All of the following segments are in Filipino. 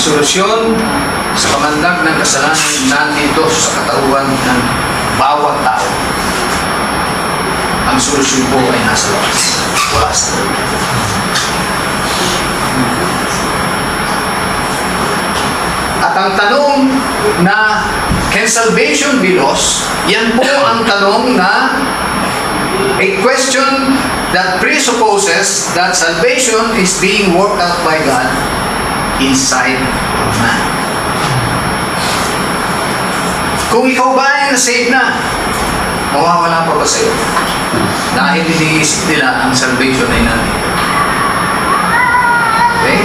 solusyon sa pamandag ng kasalanan nandito sa katawan ng bawat tao. Ang solusyon po ay nasa labas. Wala sa loob. At ang tanong na, can salvation be lost? Yan po ang tanong na a question that presupposes that salvation is being worked out by God inside of man. Kung ikaw ba ay na-save na, mawawala pa ba sa'yo? Dahil iniisip nila ang salvation ay natin. Okay?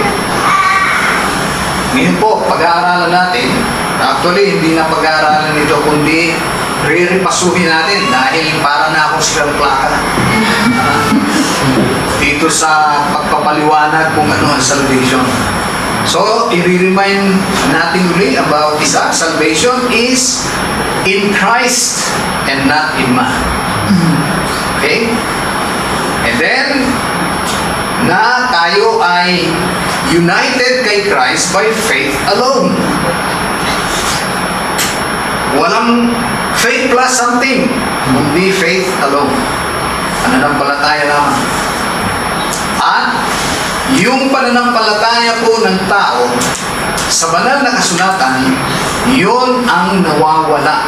Ngayon po, pag-aaralan natin, actually, hindi na pag-aaralan ito, kundi riripasuhin natin dahil para na akong silang plaka. Dito sa pagpapaliwanag kung ano ang salvation. So, i-remind natin uli about isa. Salvation is in Christ and not in man. Okay? And then, na tayo ay united kay Christ by faith alone. Walang faith plus something, kundi faith alone. Pananampalataya lamang. At yung pananampalataya po ng tao sa banal na kasulatan, yun ang nawawala.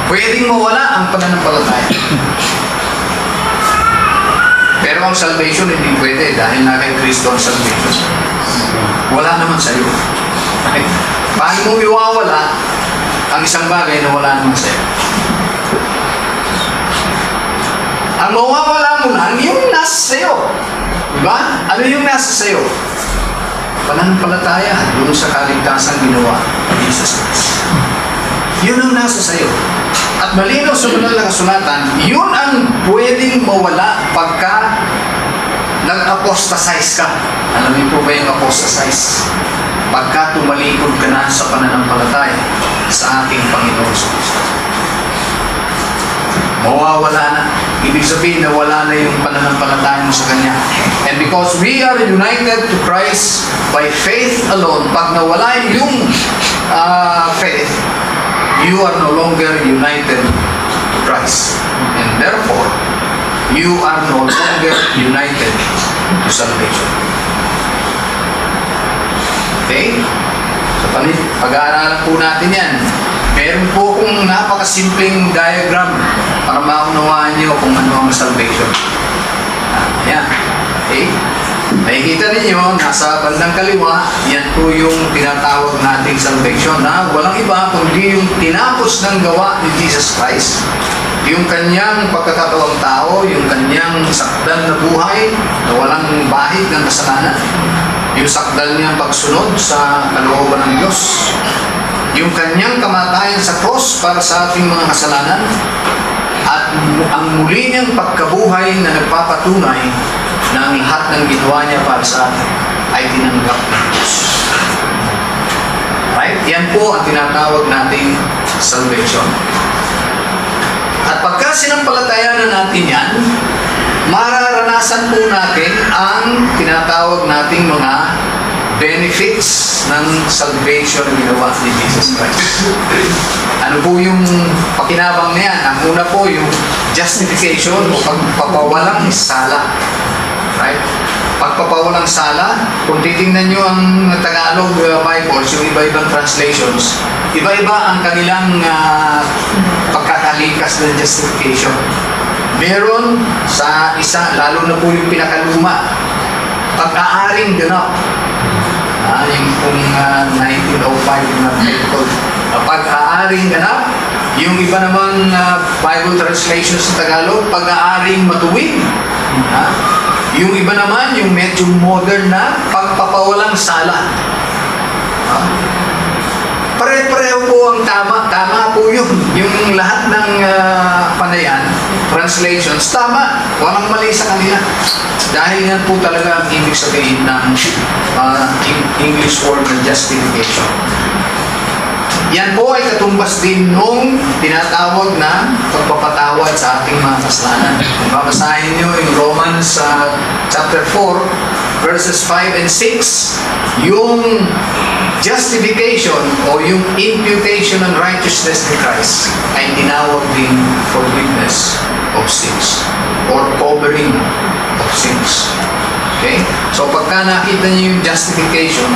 Pwedeng mawala ang pananampalataya. Pero ang salvation hindi pwede dahil na kay Kristo ang salvation. Wala naman sa iyo. Okay? Paano mo iwawala ang isang bagay na wala naman sa iyo? Ang mawawala mo lang yung nasa sa iyo. Diba? Ano yung nasa sa iyo? Pananampalataya doon sa kaligtasan ginawa ni Jesus Christ. Yun ang nasa sa iyo. At malinaw sa banal na kasulatan, yun ang pwedeng mawala pagka nag-apostatize ka. Alam niyo po ba yung apostatize? Pagka tumalikod ka na sa pananampalataya sa ating Panginoon sa Kristo. Mawawala na. Ibig sabihin na wala na yung pananampalataya mo sa Kanya. And because we are united to Christ by faith alone, pag nawala yung faith, you are no longer united to Christ. And therefore, you are no longer united to salvation. Okay? So, pag-aaralan po natin yan. Meron po kung napakasimpleng diagram para maunawaan nyo kung ano ang salvation. Ayan. Okay? Nakikita ninyo, nasa bandang kaliwa, yan po yung tinatawag nating salvation na walang iba kundi yung tinapos ng gawa ni Jesus Christ. Yung kanyang pagkakatawang tao, yung kanyang sakdal na buhay na walang bahid ng kasalanan, yung sakdal niyang pagsunod sa kalooban ng Diyos, yung kanyang kamatayan sa cross para sa ating mga kasalanan, at ang muli niyang pagkabuhay na nagpapatunay na ang lahat ng ginawa niya para sa atin ay tinanggap ng Diyos. Right? Yan po ang tinatawag nating salvation. At pagka sinampalatayan na natin yan, mararanasan po natin ang tinatawag nating mga benefits ng salvation na ginawa ni Jesus Christ. Ano po yung pakinabang niyan? Ang una po yung justification o pagpapawalang sala. Right? Pagpapawalang sala, kung titingnan nyo ang Tagalog Bibles, yung iba-ibang translations, iba-iba ang kanilang pagkakalikas ng justification. Meron sa isa, lalo na po yung pinakaluma, pag-aaring ganap. Yung kung 1905 na title, pag-aaring ganap. Yung iba naman Bible translation sa Tagalog, pag-aaring matuwid. Yung iba naman, yung medyo modern na pagpapawalang sala. Pare-pareho po ang tama. Tama po yun. Yung lahat ng panayan, translations, tama. Walang mali sa kanila. Dahil yan po talaga ang ibig sabihin ng English word na justification. Yan po ay katumbas din nung tinatawag na pagpapatawad sa ating mga kasalanan. Kung babasahin nyo yung Romans chapter 4, verses 5 and 6, yung justification o yung imputation ng righteousness ni Christ ay tinawag din forgiveness of sins or covering of sins. Okay? So pagka nakita niyo yung justification,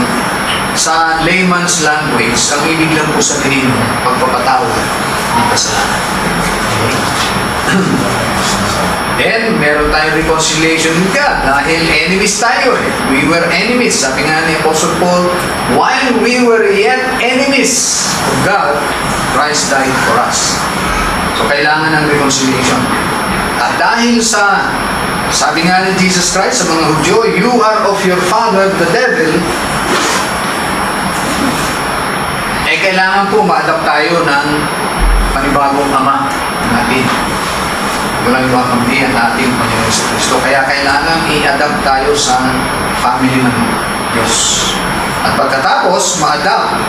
sa layman's language, ang ibig lang po sabihin, pagpapatawad ng kasalanan. Then, meron tayong reconciliation with God dahil enemies tayo eh. We were enemies. Sabi nga ni Apostle Paul, while we were yet enemies of God, Christ died for us. So, kailangan ng reconciliation. At dahil sa, sabi nga ni Jesus Christ sa mga Hudyo, you are of your father, the devil, kailangan po ma-adapt tayo ng panibagong ama natin. Walang ibang kampi ang ating Panginoon sa Kristo. Kaya kailangan i-adapt tayo sa family ng Diyos. At pagkatapos, ma-adapt,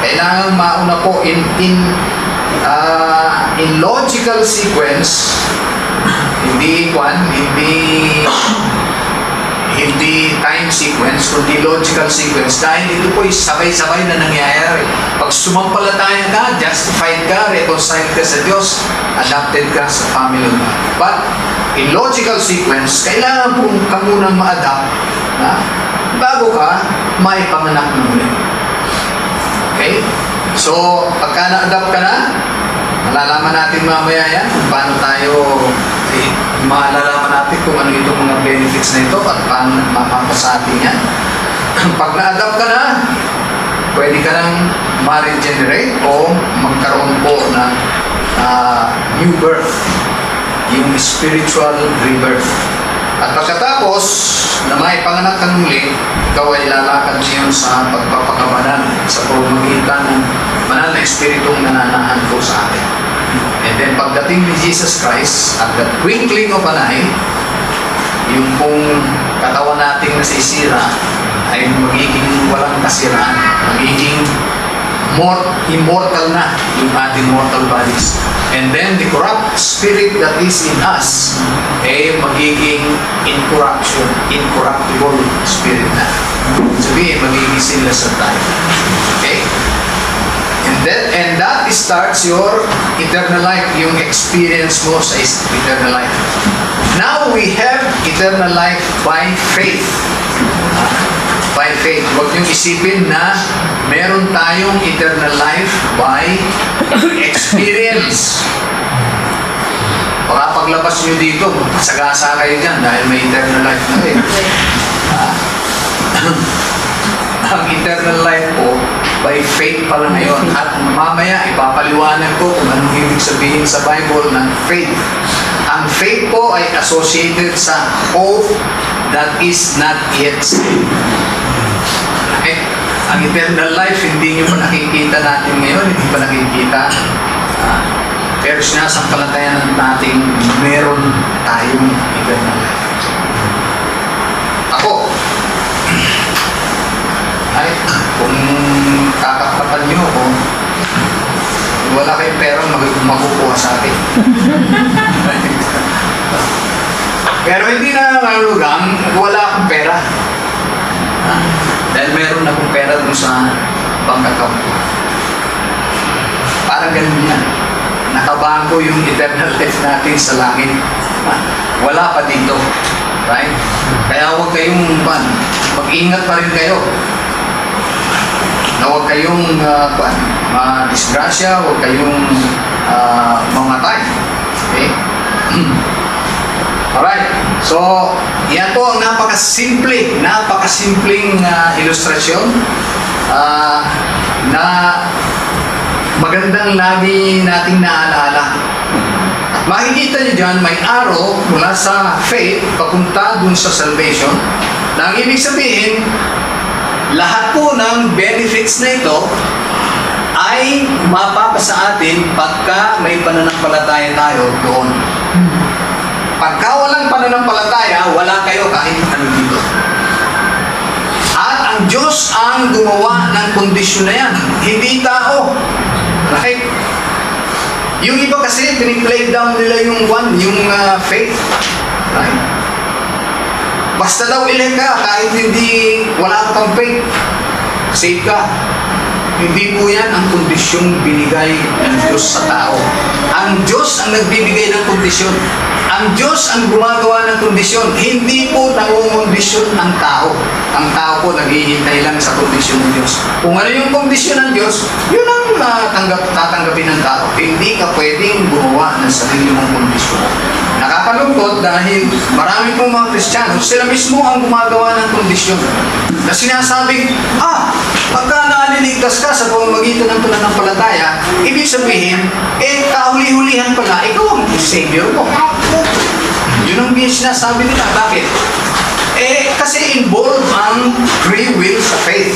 kailangan mauna po in logical sequence, hindi time sequence, kundi logical sequence. Dahil ito po ay sabay-sabay na nangyayari. Pag sumampalataya ka, justified ka, reconciled ka sa Diyos, adopted ka sa family mo. But, in logical sequence, kailangan po ka munang ma-adapt bago ka maipanganak na muli. Okay? So, pagka na-adapt ka na, malalaman natin mamaya yan kung paano tayo malalaman natin kung ano itong mga benefits na ito at paano mapapasa atin yan. Pag na-adapt ka na, pwede ka nang ma-regenerate o magkaroon po ng new birth, yung spiritual rebirth. At pagkatapos na may panganak ka muli, ikaw ay lalakad niyon sa pagpapakabanal sa pamamagitan ng banal na espiritong nananahan po sa atin. And then pagdating ni Jesus Christ at the twinkling of an eye, yung pong katawan nating nasisira ay magiging walang kasiraan, magiging immortal na yung ating mortal bodies. And then the corrupt spirit that is in us ay magiging incorruptible spirit na. Sabihin, magiging sinless na tayo. Okay? And that starts your eternal life, yung experience mo sa eternal life. Now we have eternal life by faith. By faith. Huwag niyong isipin na meron tayong eternal life by experience. Baka paglabas niyo dito, sagasa kayo dyan dahil may eternal life na rin. Ang eternal life po, by faith pala ngayon. At mamaya, ipapaliwanag ko kung anong ibig sabihin sa Bible ng faith. Ang faith po ay associated sa hope that is not yet seen. Okay? Ang eternal life, hindi nyo pa nakikita natin ngayon, hindi pa nakikita. Pero sinasampalatayan natin, meron tayong eternal life. Ako, ay, kung kakapatan nyo ako, wala kayong pera, makukuha sa akin. Pero hindi na nalugang, wala akong pera. Dahil meron akong pera dun sa bank account. Parang ganun yan. Nakabangko yung eternal life natin sa langit. Wala pa dito. Right? Kaya huwag kayong mag-ingat pa rin kayo. Na huwag kayong ma-disgrasya, huwag kayong mamatay. Okay? Alright. So, yan po ang napakasimpleng ilustrasyon na magandang lagi nating naaalala. At makikita nyo dyan, may arrow mula sa faith papunta dun sa salvation. Na ang ibig sabihin, lahat po ng benefits na ito ay mapapasa atin pagka may pananampalataya tayo doon. Pagka walang pananampalataya, wala kayo kahit ano dito. At ang Diyos ang gumawa ng kondisyon na yan, hindi tao. Right? Yung iba kasi, piniplay down nila yung faith. Right? Basta daw elect ka, kahit hindi, wala ka pang faith, save ka. Hindi po yan ang kondisyong binigay ng Diyos sa tao. Ang Diyos ang nagbibigay ng kondisyon. Ang Diyos ang gumagawa ng kondisyon. Hindi po nangungondisyon ang tao. Ang tao po naghihintay lang sa kondisyon ng Diyos. Kung ano yung kondisyon ng Diyos, yun ang tatanggapin ng tao. Hindi ka pwedeng gumawa ng sarili mong kondisyon. Nakakalungkot dahil marami pong mga Kristiyano, sila mismo ang gumagawa ng kondisyon. Na sinasabing, pagka naliligtas ka sa pamamagitan ng pananampalataya, ibig sabihin, kahuli-hulihan pala, ikaw ang Savior mo. Yun ang sinasabi nila. Bakit? Kasi involved ang free will sa faith.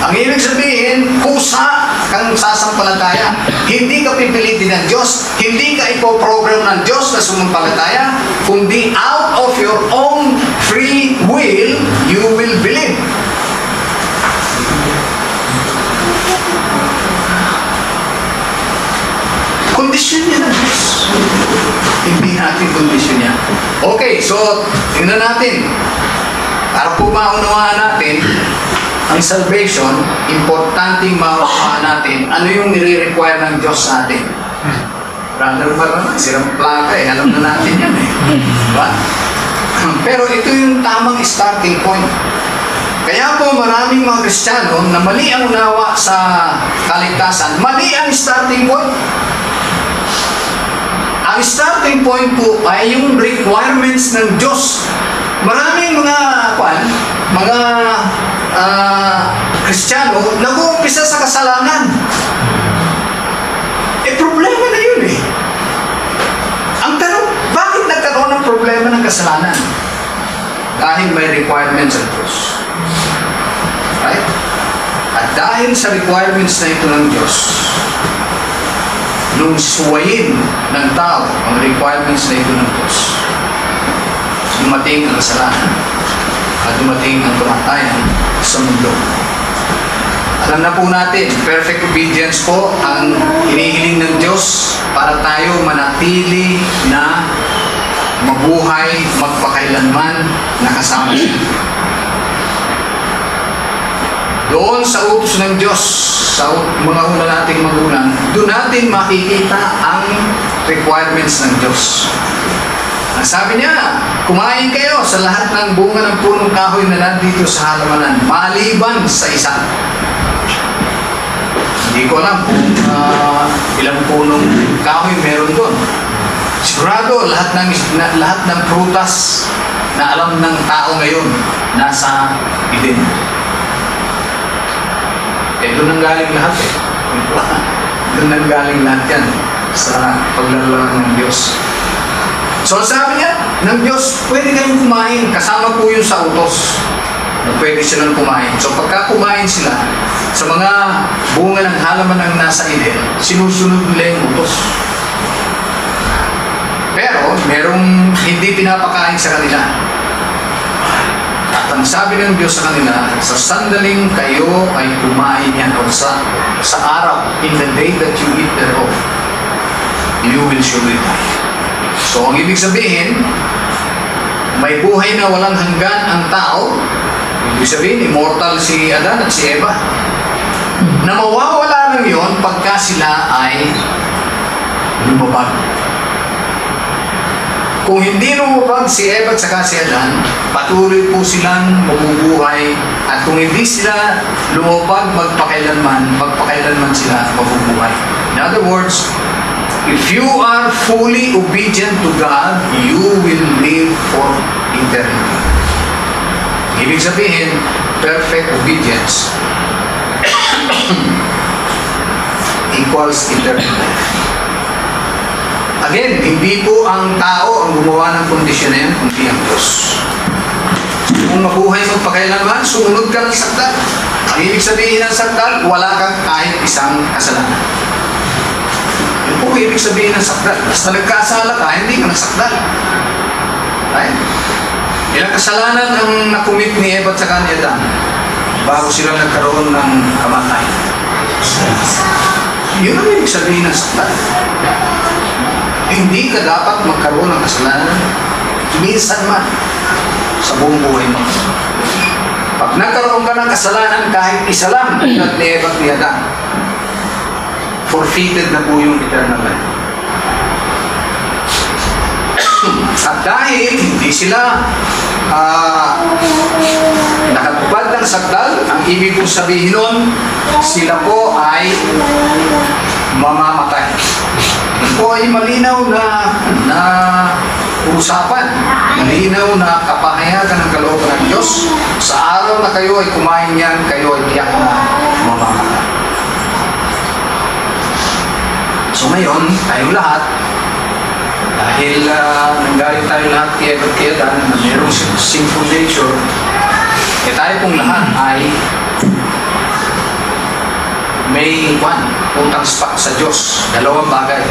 Ang ibig sabihin, kusa kang sasampalataya. Hindi ka pipilitin ng Diyos. Hindi ka ipoprogram ng Diyos na sumampalataya. Kundi out of your own free will, you will believe. Kondisyon niya ng Diyos. Hindi natin kondisyon niya. Okay, so, tingnan natin. Para po maunawaan natin, ang salvation, importanteng maunawaan natin, ano yung nire-require ng Diyos sa atin. Brother Barana, sirang plaka alam na natin yan Diba? Pero ito yung tamang starting point. Kaya po maraming mga Kristiyano na mali ang unawa sa kaligtasan, mali ang starting point. Ang starting point po ay yung requirements ng Diyos. Maraming mga Kristiyano nag-uumpisa sa kasalanan. Problema na yun Ang tanong, bakit nagkaroon ng problema ng kasalanan? Dahil may requirements ng Diyos. Right? At dahil sa requirements na ito ng Diyos, nung suwayin ng tao ang requirements na ito ng Diyos, dumating ang kasalanan at dumating ang kamatayan sa mundo. Alam na po natin, perfect obedience po ang hinihiling ng Diyos para tayo manatili na mabuhay magpakailanman na kasama siya. Doon sa utos ng Diyos, sa mga una nating magulang, doon natin makikita ang requirements ng Diyos. Ang sabi niya, kumain kayo sa lahat ng bunga ng punong kahoy na nandito sa halamanan, maliban sa isa. Hindi ko alam kung ilang punong kahoy meron doon. Sigurado, lahat ng prutas na alam ng tao ngayon, nasa Eden. Doon nang galing lahat Doon nang galing lahat yan sa paglalang ng Diyos. So sabi niya, ng Diyos, pwede kayong kumain. Kasama po yun sa utos. Pwede silang kumain. So pagka kumain sila, sa mga bunga ng halaman ng nasa Eden, sinusunod nila yung utos. Pero, merong hindi pinapakain sa kanila. At ang sabi ng Diyos sa kanila, sa sandaling kayo ay kumain yan o sa araw, in the day that you eat thereof, you will surely die. So, ang ibig sabihin, may buhay na walang hanggan ang tao. Ibig sabihin, immortal si Adan at si Eva. Na mawawala lang yun pagka sila ay lumabag. Kung hindi lumabag si Eva at saka si Adan, patuloy po silang mabubuhay. At kung hindi sila lumabag magpakailanman sila mabubuhay. In other words, if you are fully obedient to God, you will live for eternity. Ibig sabihin, perfect obedience equals eternal life. Again, hindi po ang tao ang gumawa ng kondisyon na yan, kundi ang Diyos. Kung mabuhay magpakailanman, sumunod ka ng sakdal. Ang ibig sabihin ng sakdal, wala kang kahit isang kasalanan. Yun po ibig sabihin ng sakdal. Basta nagkasala ka, hindi ka nagsakdal. Right? Ilang kasalanan ang nakumit ni Eva at saka ni Adan bago sila nagkaroon ng kamatayan. Yun ang ibig sabihin ng sakdal. Hindi ka dapat magkaroon ng kasalanan minsan man sa buong buhay mo. Pag nagkaroon ka ng kasalanan kahit isa lang, at ni Eva at ni Adan, forfeited na po yung eternal life. At dahil hindi sila nakatupad ng sakdal, ang ibig kong sabihin nun, sila po ay mamamatay. Ito po ay malinaw na usapan, malinaw na kapahayagan ng kalooban ng Diyos. Sa araw na kayo ay kumain yan, kayo ay tiyak na mamamatay. So ngayon, tayo lahat, dahil nanggaling tayo lahat kay Eva at kay Adan na mayroong sinful nature, tayo pong lahat ay may utang spot sa Diyos. Dalawang bagay.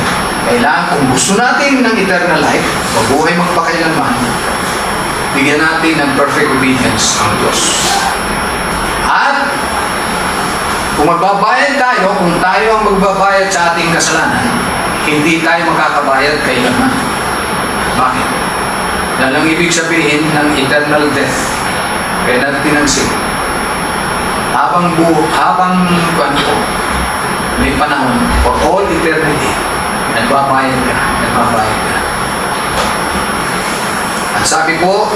Kailangan kung gusto natin ng eternal life, mabuhay magpakailanman, bigyan natin ng perfect obedience ang Diyos. At kung magbabayad tayo, kung tayo ang magbabayad sa ating kasalanan, hindi tayo makakabayad kailanman. Bakit? Dahil ang ibig sabihin ng eternal death, kaya natin tinansin, habang may panahon, for all eternity, nagbabayad ka. At sabi po,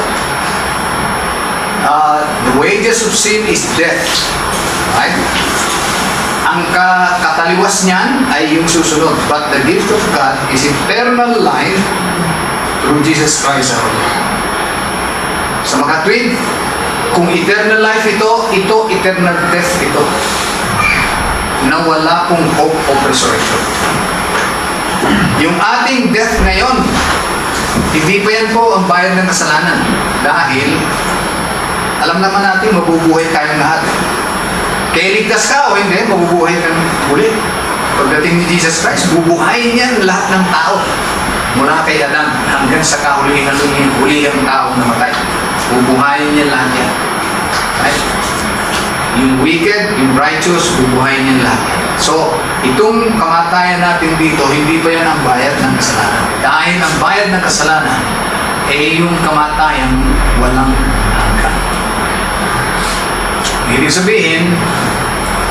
the wages of sin is death. Right? Ang kataliwas niyan ay yung susunod. But the gift of God is eternal life through Jesus Christ our Lord. Sa makatwid, kung eternal life ito eternal death ito. Na wala pong hope of resurrection. Yung ating death ngayon, hindi pa yan po ang bayad ng kasalanan. Dahil, alam naman natin, mabubuhay tayong lahat. Kaya ligtas ka o hindi, mabubuhay kang ulit. Pagdating ni Jesus Christ, bubuhayin niyan lahat ng tao. Mula kay Adan hanggang sa kahuli-hulihang tao na matay. Bubuhayin niya lahat yan. Right? Yung wicked, yung righteous, bubuhayin niya lahat yan. So, itong kamatayan natin dito, hindi pa yan ang bayad ng kasalanan. Dahil ang bayad ng kasalanan, yung kamatayan walang hanggan. Ibig sabihin,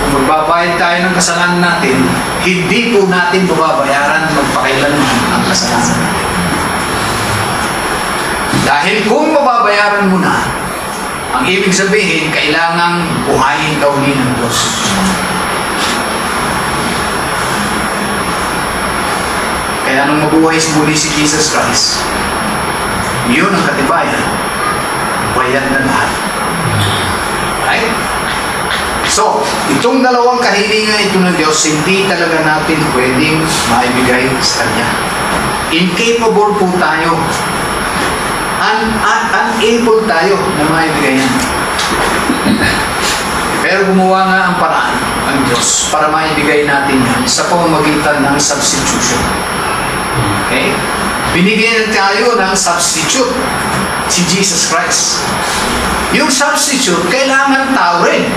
kung magbabayad tayo ng kasalanan natin, hindi po natin babayaran magpakailanman ang kasalanan natin. Dahil kung mababayaran mo na, ang ibig sabihin, kailangang buhayin ka uli ng Diyos. Kaya nung mabuhay muli si Jesus Christ, yun ang katibayan, bayad na lahat. Right? So, itong dalawang kahilingan ito ng Diyos, hindi talaga natin pwedeng maibigay sa Kanya. Incapable po tayo. Unable tayo na maibigay yan. Pero gumawa nga ang paraan ang Diyos para maibigay natin yan sa pamamagitan ng substitution. Okay? Binigyan tayo ng substitute, si Jesus Christ. Yung substitute, kailangan tao rin.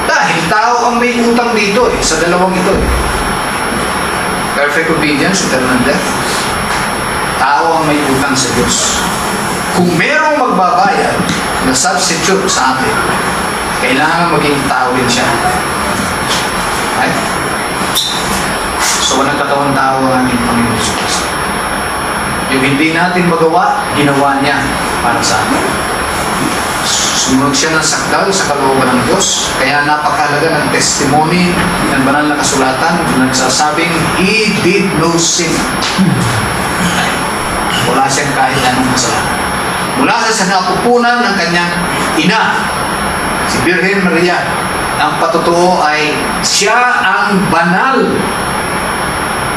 Dahil tao ang may utang dito sa dalawang ito. Perfect obedience, eternal death. Tao ang may utang sa Diyos. Kung merong magbabayad na substitute sa atin, kailangan maging tao rin siya. Right? So, walang katawang tao ang ating Panginoon sa Kristo. Yung hindi natin magawa, ginawa niya para sa atin. Sumunod siya ng sakdal sa kalooban ng Diyos. Kaya napakalaga ng testimony ng banal na kasulatan na nagsasabing, He did no sin. Wala siyang kahit anong kasalanan. Mula sa napupunan ng kanyang ina, si Birhen Maria, ang patotoo ay siya ang banal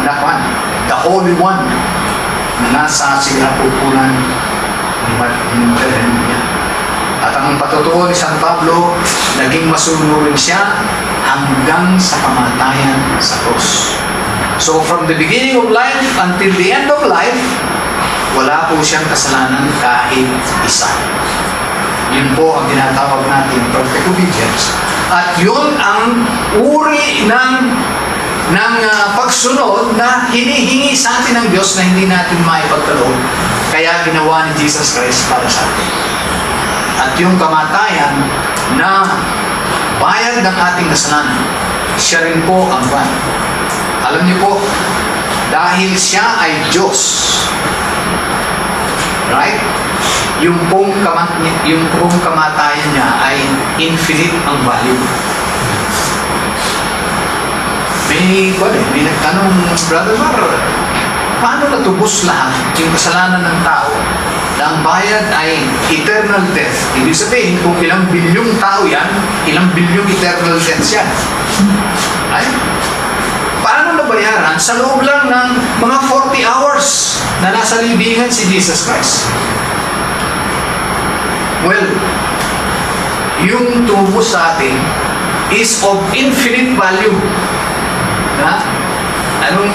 na the Holy One na nasa sinapupunan ni Birhen Maria. At ang patotoo ni San Pablo, naging masunurin siya hanggang sa kamatayan sa krus. So from the beginning of life until the end of life, wala po siyang kasalanan kahit isa. Yun po ang tinatawag natin perfect obedience. At yun ang uri ng ng pagsunod na hinihingi sa atin ng Diyos na hindi natin maipagkaloob. Kaya ginawa ni Jesus Christ para sa atin. At yung kamatayan na bayad ng ating kasalanan, siya rin po ang bayad. Alam niyo po, dahil siya ay Diyos, right? Yung pong kamatayan niya ay infinite ang value. May nagtanong, Brother Mar, paano natubos lahat yung kasalanan ng tao na ang bayad ay eternal death? Ibig sabihin, kung ilang bilyong tao yan, ilang bilyong eternal death yan. Right? Paano nabayaran? Sa loob lang ng mga 40 hours na nasa libingan si Jesus Christ. Well, yung tubos sa atin is of infinite value. Na?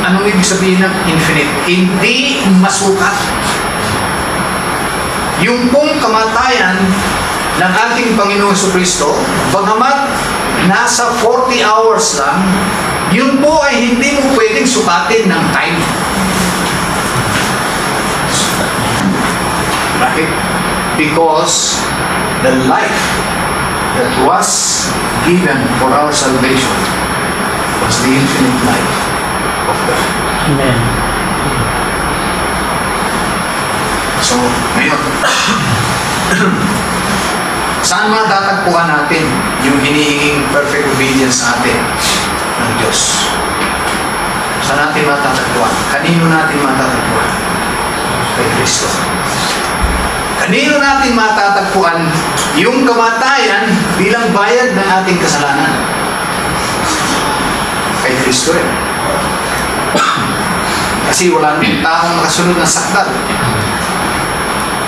Anong ibig sabihin ng infinite? Hindi masukat. Yung pong kamatayan ng ating Panginoong Jesucristo, bagamat nasa 40 hours lang, yun po ay hindi mo pwedeng sukatin ng time. Bakit? Because the life that was given for our salvation was the infinite life of God. Amen. So, ngayon, saan matatagpuan natin yung hinihinging perfect obedience sa atin ng Diyos? Saan natin matatagpuan? Kanino natin matatagpuan? Kay Kristo. Kanino natin matatagpuan yung kamatayan bilang bayad ng ating kasalanan? Kay Kristo rin. Kasi wala namang taong nakasunod ng sakdal.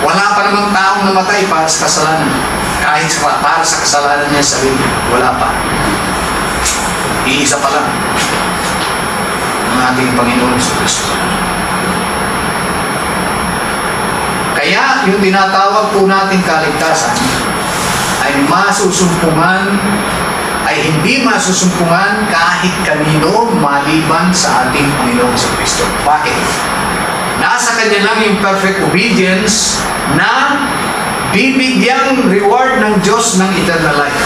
Wala pa namang taong namatay para sa kasalanan. Kahit para sa kasalanan niya sa sarili. Wala pa. Iisa pa lang ang ating Panginoon Jesucristo. Kaya yung tinatawag po natin kaligtasan ay hindi masusumpungan kahit kanino maliban sa ating Panginoong Jesucristo. Bakit? Nasa Kanya lang yung perfect obedience na bibigyang reward ng Diyos ng eternal life.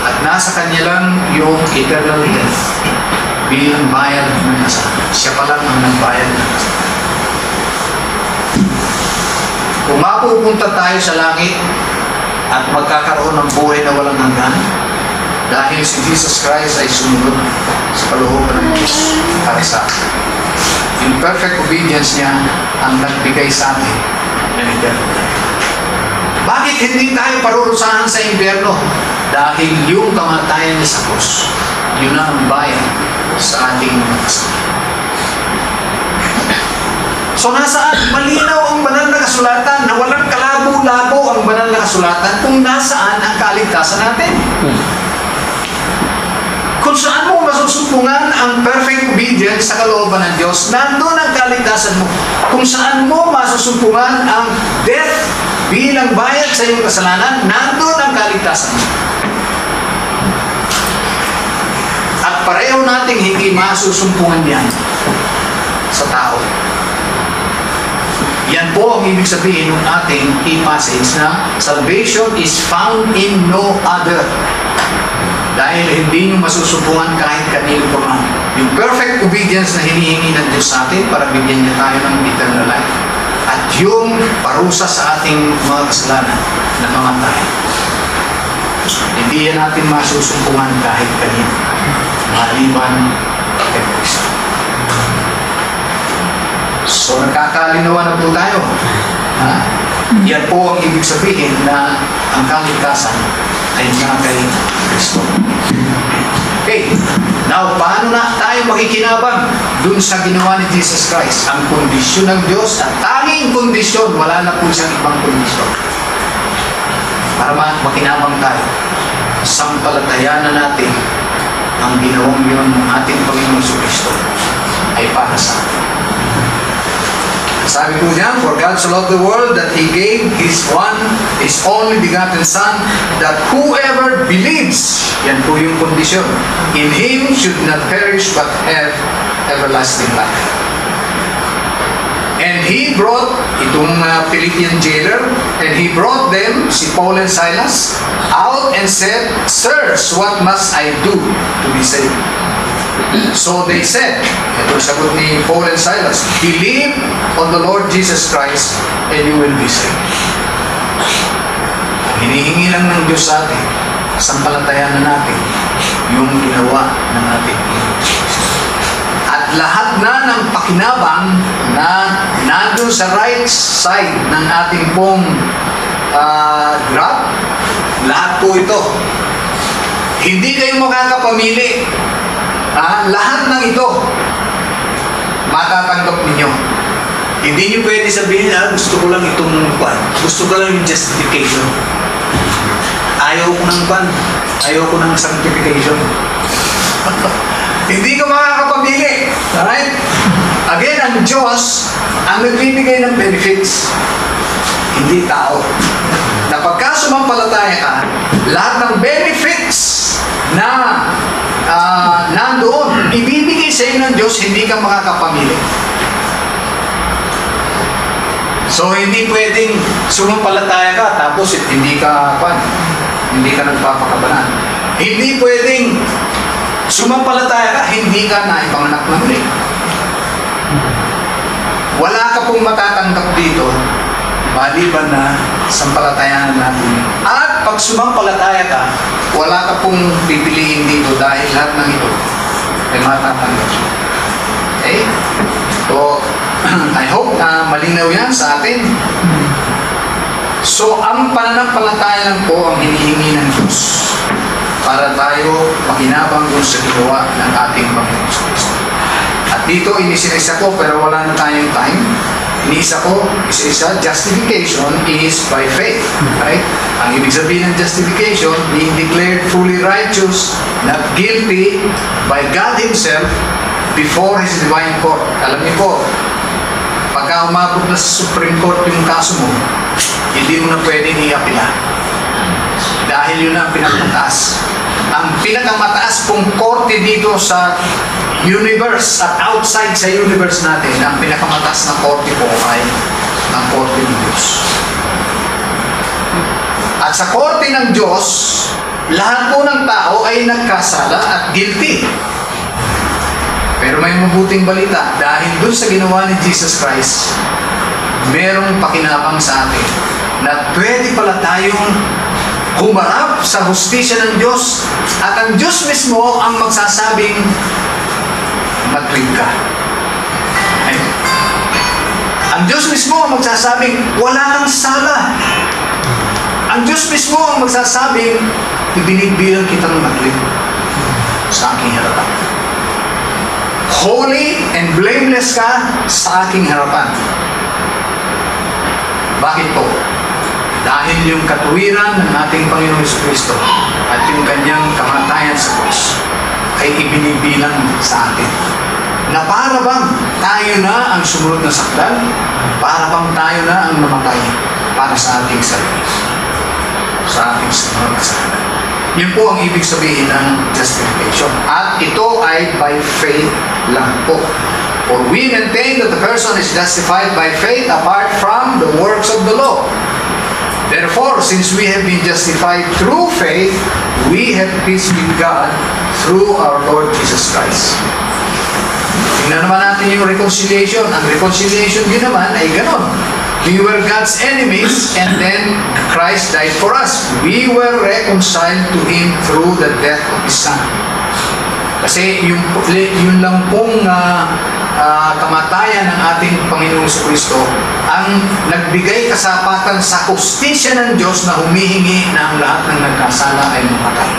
At nasa Kanya lang yung eternal death bilang bayad ng kasalanan. Siya pa lang ang nagbayad ng kasalanan. Kung mapupunta tayo sa langit at magkakaroon ng buhay na walang hanggan, dahil si Jesus Christ ay sumunod sa kalooban ng Diyos para sa atin. Yung perfect obedience niya ang nagbigay sa atin ng eternal life. Bakit hindi tayo parurusahan sa impyerno? Dahil yung kamatayan niya sa krus, yun ang bayan sa ating kasalanan. So nasaan? Malinaw ang banal na kasulatan na walang kalabo-labo ang banal na kasulatan kung nasaan ang kaligtasan natin. Kung saan mo masusumpungan ang perfect obedience sa kalooban ng Diyos, nandun ang kaligtasan mo. Kung saan mo masusumpungan ang death bilang bayad sa iyong kasalanan, nandun ang kaligtasan mo. At pareho nating hindi masusumpungan yan sa tao. Yan po ang ibig sabihin ng ating key passage na salvation is found in no other. Dahil hindi nyo masusumpungan kahit kanino pa man. Yung perfect obedience na hinihingi ng Diyos sa atin para bigyan niya tayo ng eternal life. At yung parusa sa ating mga kasalanan na mamatay. Hindi yan natin masusumpungan kahit kanino. Maliban kay Kristo. So, nagkakalinawan na po tayo. Ha? Yan po ang ibig sabihin na ang kaligtasan ay nga kay Kristo. Okay. Now, paano na tayo makikinabang dun sa ginawa ni Jesus Christ? Ang kondisyon ng Diyos at tanging kondisyon, wala na po siyang ibang kondisyon. Para makinabang tayo, sampalatayanan natin ang ginawang yun ng ating Panginoon Jesucristo ay para sa atin. Sabi po niya, for God so loved the world that He gave His only begotten Son, that whoever believes, yan po yung kondisyon, in Him should not perish but have everlasting life. And He brought itong Philippian jailer, and He brought them, si Paul and Silas, out and said, Sirs, what must I do to be saved? So they said, ito sagot ni Paul and Silas, believe on the Lord Jesus Christ and you will be saved. Hinihingi lang ng Diyos sa atin, sampalatayanan natin yung ginawa ng ating Panginoon. At lahat na ng pakinabang na nandun sa right side ng ating pong graph, lahat po ito. Hindi kayo makakapamili. Lahat ng ito, matatanggap ninyo. Hindi nyo pwede sabihin, gusto ko lang itong gusto ko lang yung justification. Ayaw ko ng sanctification. Hindi ka makakapamili. Alright? Again, ang Diyos ang nagbibigay ng benefits, hindi tao. Na pagka sumampalataya ka, lahat ng benefits na nandoon, ibibigay sa iyo ng Diyos, hindi ka makakapamili. So, hindi pwedeng sumampalataya ka, tapos hindi ka nagpapakabalan. Hindi pwedeng sumampalataya ka, hindi ka naipanganak ng muli. Wala ka pong matatanggap dito, maliban na sampalatayanan natin. At pag sumampalataya ka, wala ka pong pipiliin dito dahil lahat ng ito ay matatanggap. Okay? So, I hope na malinaw yan sa atin. So, ang pananampalataya lang po ang hinihingi ng Diyos para tayo makinabang dun sa ginawa ng ating Panginoon sa Kristo. At dito, inisinisa ko, pero wala na tayong time. Inisa ko, isa-isa, justification is by faith. Right? Ang ibig sabihin ng justification, being declared fully righteous, not guilty, by God Himself, before His divine court. Alam niyo po, pagka umabot na sa Supreme Court yung kaso mo, hindi mo na pwedeng i-apila. Dahil yun ang pinakamataas. Ang pinakamataas pong korte dito sa universe at outside sa universe natin, ang pinakamataas na korte po ay ang korte ng Diyos. At sa korte ng Diyos, lahat po ng tao ay nagkasala at guilty. Pero may mabuting balita, dahil dun sa ginawa ni Jesus Christ, merong pakinabang sa atin na pwede pala tayong humarap sa hustisya ng Diyos, at ang Diyos mismo ang magsasabing mag-clean ka. Ang Diyos mismo ang magsasabing wala kang sala. Ang Diyos mismo ang magsasabing ibinigbilang kitang mag-clean sa aking harapan. Holy and blameless ka sa aking harapan. Bakit po? Dahil yung katuwiran ng ating Panginoon Jesucristo at yung kanyang kamatayan sa krus ay ibinibilang sa atin. Na para bang tayo na ang sumunod na sakdal? Para bang tayo na ang namatay para sa ating sarili? Sa ating sumunod na sakdal. Yun po ang ibig sabihin ng justification. At ito ay by faith lang po. For we maintain that the person is justified by faith apart from the works of the law. Therefore, since we have been justified through faith, we have peace with God through our Lord Jesus Christ. Tingnan naman natin yung reconciliation. Ang reconciliation din naman ay ganon. We were God's enemies and then Christ died for us. We were reconciled to Him through the death of His Son. Kasi yun lang pong kamatayan ng ating Panginoong Jesucristo ang nagbigay kasapatan sa hustisya ng Diyos na humihingi na ang lahat ng nagkasala ay mamatay.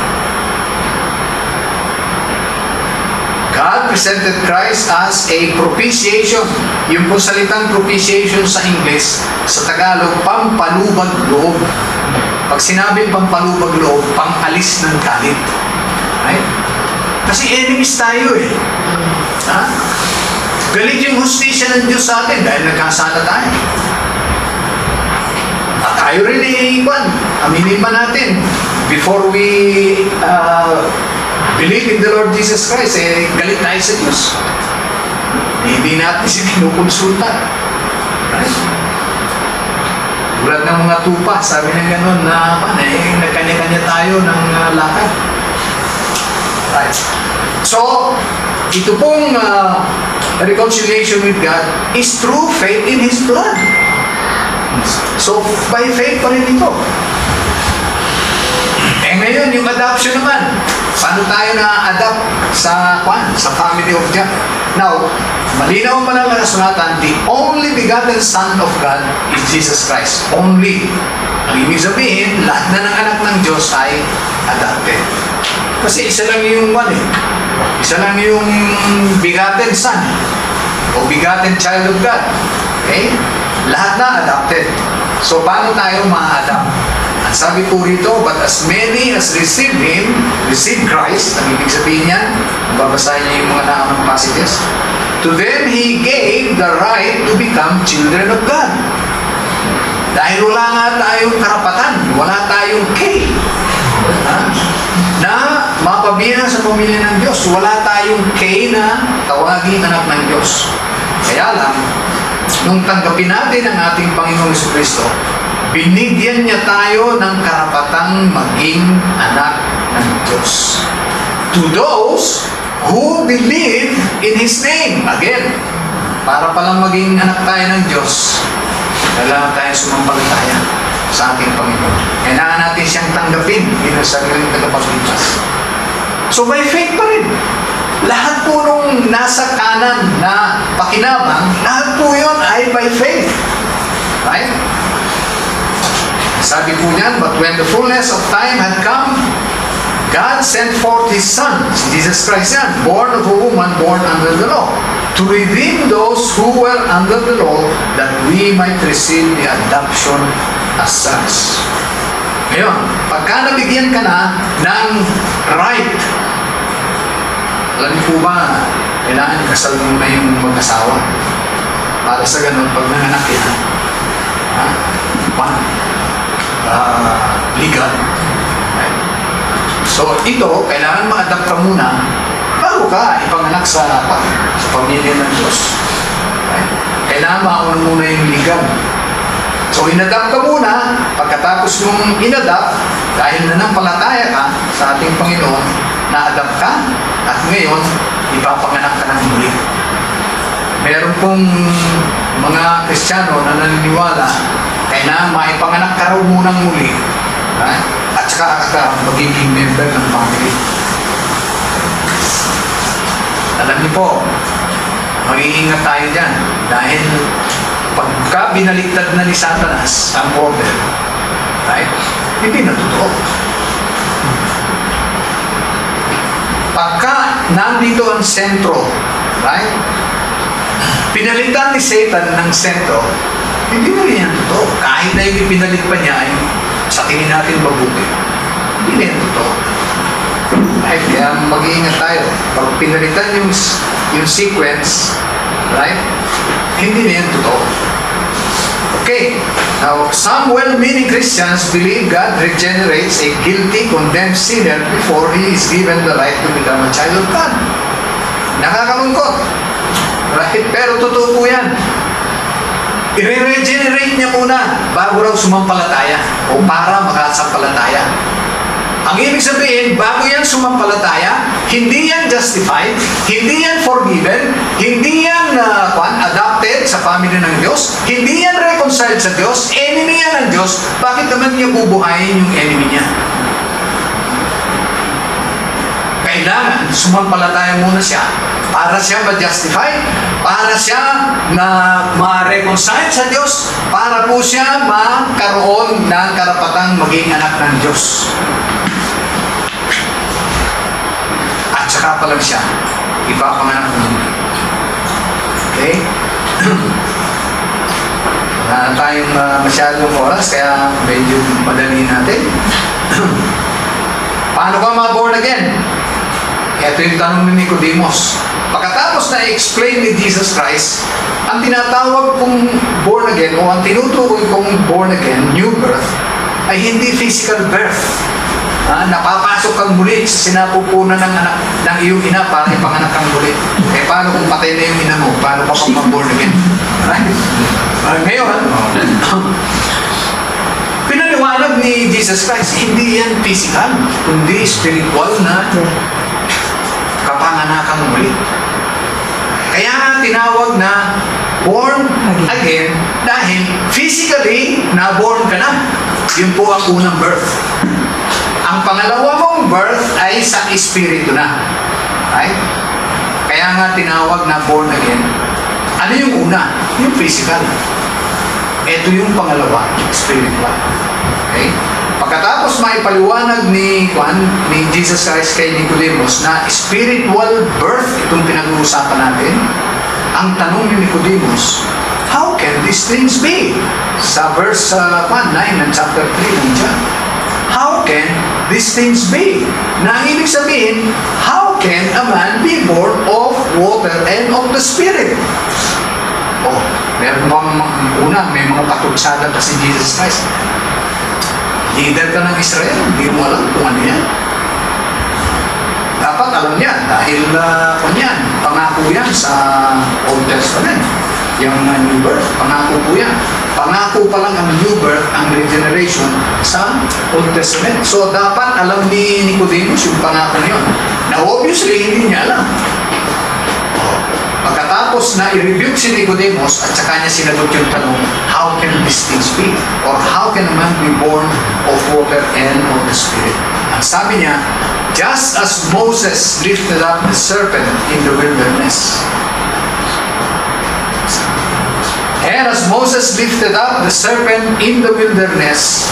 God presented Christ as a propitiation. Yung po salitang propitiation sa English, sa Tagalog, pampalubag loob. Pag sinabing pampalubag loob, pampalis ng galit. Right? Kasi enemies tayo eh. Ha? Galit yung hustisya ng Diyos sa atin dahil nagkasala tayo. At tayo rin aminin man natin, before we believe in the Lord Jesus Christ, galit tayo sa Diyos. Hindi natin siya kinukonsulta. Right? Tulad ng mga tupa, sabi na gano'n na nagkanya-kanya tayo ng lakad. Right. So, ito pong reconciliation with God is through faith in His blood. So, by faith pa rin ito. Ngayon, yung adoption naman. Paano tayo na-adopt sa family of God? Now, malinaw pa ng kasulatan, the only begotten Son of God is Jesus Christ. Only. Ang ibig sabihin, lahat na ng anak ng Diyos ay adopted. Kasi isa lang yung isa lang yung begotten Son o begotten child of God. Okay? Lahat na adopted. So, paano tayo ma-adopt? Ang sabi po rito, but as many as receive Him, receive Christ, ang ibig sabihin niyan, babasahin niyo yung mga naamang passages, to them He gave the right to become children of God. Dahil wala nga tayong karapatan, wala tayong K, na mapabilang sa pamilya ng Diyos. Wala tayong K na tawagin anak ng Diyos. Kaya lang, nung tanggapin natin ang ating Panginoong Jesucristo, binigyan niya tayo ng karapatang maging anak ng Diyos. To those who believe in His name. Again, para palang maging anak tayo ng Diyos, kailangan tayo sumampalataya sa ating Panginoon. Kailangan natin siyang tanggapin bilang sariling tagapagligtas. So by faith pa rin. Lahat po nung nasa kanan na pakinabang, lahat po yun ay by faith. Right? Sabi po niyan, but when the fullness of time had come, God sent forth His Son, Jesus Christ yan, born of a woman, born under the law, to redeem those who were under the law, that we might receive the adoption as sons. Ngayon, pagka nabigyan ka na ng right, alam niyo po ba, kailangan kasal muna yung mag-asawa. Para sa ganun, pag nanganak yan, legal. Right? So, ito, kailangan ma-adapt ka muna bago ka ipanganak sa pamilya ng Diyos. Right? Kailangan mauna muna yung legal. So, inadapt ka muna. Pagkatapos mong inadapt, dahil nanampalataya ka sa ating Panginoon, na-adapt ka, at ngayon, ipapanganak ka ng muli. Meron pong mga Kristiyano na naniniwala, kailangan maipanganak ka raw munang muli, at saka ka magiging member ng family. Alam niyo po, mag-iingat tayo dyan dahil pagka binaliktad na ni Satanas ang order, right? Hindi na totoo. Pagka nandito ang sentro, right? Pinalitan ni Satan ng sentro, hindi na rin yan totoo. Kahit na yung pinalit pa niya ay sa tingin natin mabuti. Hindi na yan totoo. Right? Kaya mag-iingat tayo. Pag pinalitan yung sequence, right? Hindi na yan totoo. Okay. Now, some well-meaning Christians believe God regenerates a guilty, condemned sinner before he is given the right to become a child of God. Nakakalungkot. Right? Pero totoo po yan. I-regenerate niya muna bago raw sumampalataya o para makasampalataya. Ang ibig sabihin, bago yan sumampalataya, hindi yan justified, hindi yan forgiven, hindi yan adopted sa family ng Diyos, hindi yan reconciled sa Diyos, enemy yan ng Diyos, bakit naman niya bubuhayin yung enemy niya? Kailangan sumampalataya muna siya para siya ma-justify, para siya na ma-reconcile sa Diyos, para po siya magkaroon ng karapatang maging anak ng Diyos. At saka pa lang siya ipapanganak ng muli. Okay? Wala na tayong masyadong oras, kaya medyo madali natin. Paano ka ma-born again? Ito yung tanong ni Nicodemus. Pagkatapos pagkatapos na explain ni Jesus Christ, ang tinatawag kong born again o ang tinutukoy kong born again, new birth, ay hindi physical birth. Napapasok kang muli sa sinapupunan ng anak ng iyong ina para ipanganak kang muli. Paano kung patay na yung ina mo? Paano pa pang born again? Right? Ngayon, pinaliwanag ni Jesus Christ, hindi yan physical, kundi spiritual na kapanganakang muli. Kaya nga tinawag na born again dahil physically na-born ka na. Yun po ang unang birth. Ang pangalawa mong birth ay sa espiritu na. Right? Kaya nga tinawag na born again. Ano yung una? Yung physical. Ito yung pangalawa, spiritual. Okay? Pagkatapos maipaliwanag ni Jesus Christ kay Nicodemus na spiritual birth itong pinag-uusapan natin, ang tanong ni Nicodemus, how can these things be? Sa verse 9 ng chapter 3 ng John. How can these things be? Na ang ibig sabihin, how can a man be born of water and of the Spirit? Meron bang may mga patutsada pa si Jesus Christ. Leader ka ng Israel, hindi mo alam kung ano yan. Dapat alam yan, dahil pangako yan sa Old Testament. Yung new birth, pangako po yan. Pangako pa lang ang new birth, ang regeneration sa Old Testament. So dapat alam ni Nicodemus yung pangako na yun. Na obviously, hindi niya alam. Pagkatapos na i-rebuke si Nicodemus at saka niya sinagot yung tanong, how can these things be? Or how can a man be born of water and of the Spirit? Ang sabi niya, just as Moses lifted up the serpent in the wilderness, and as Moses lifted up the serpent in the wilderness,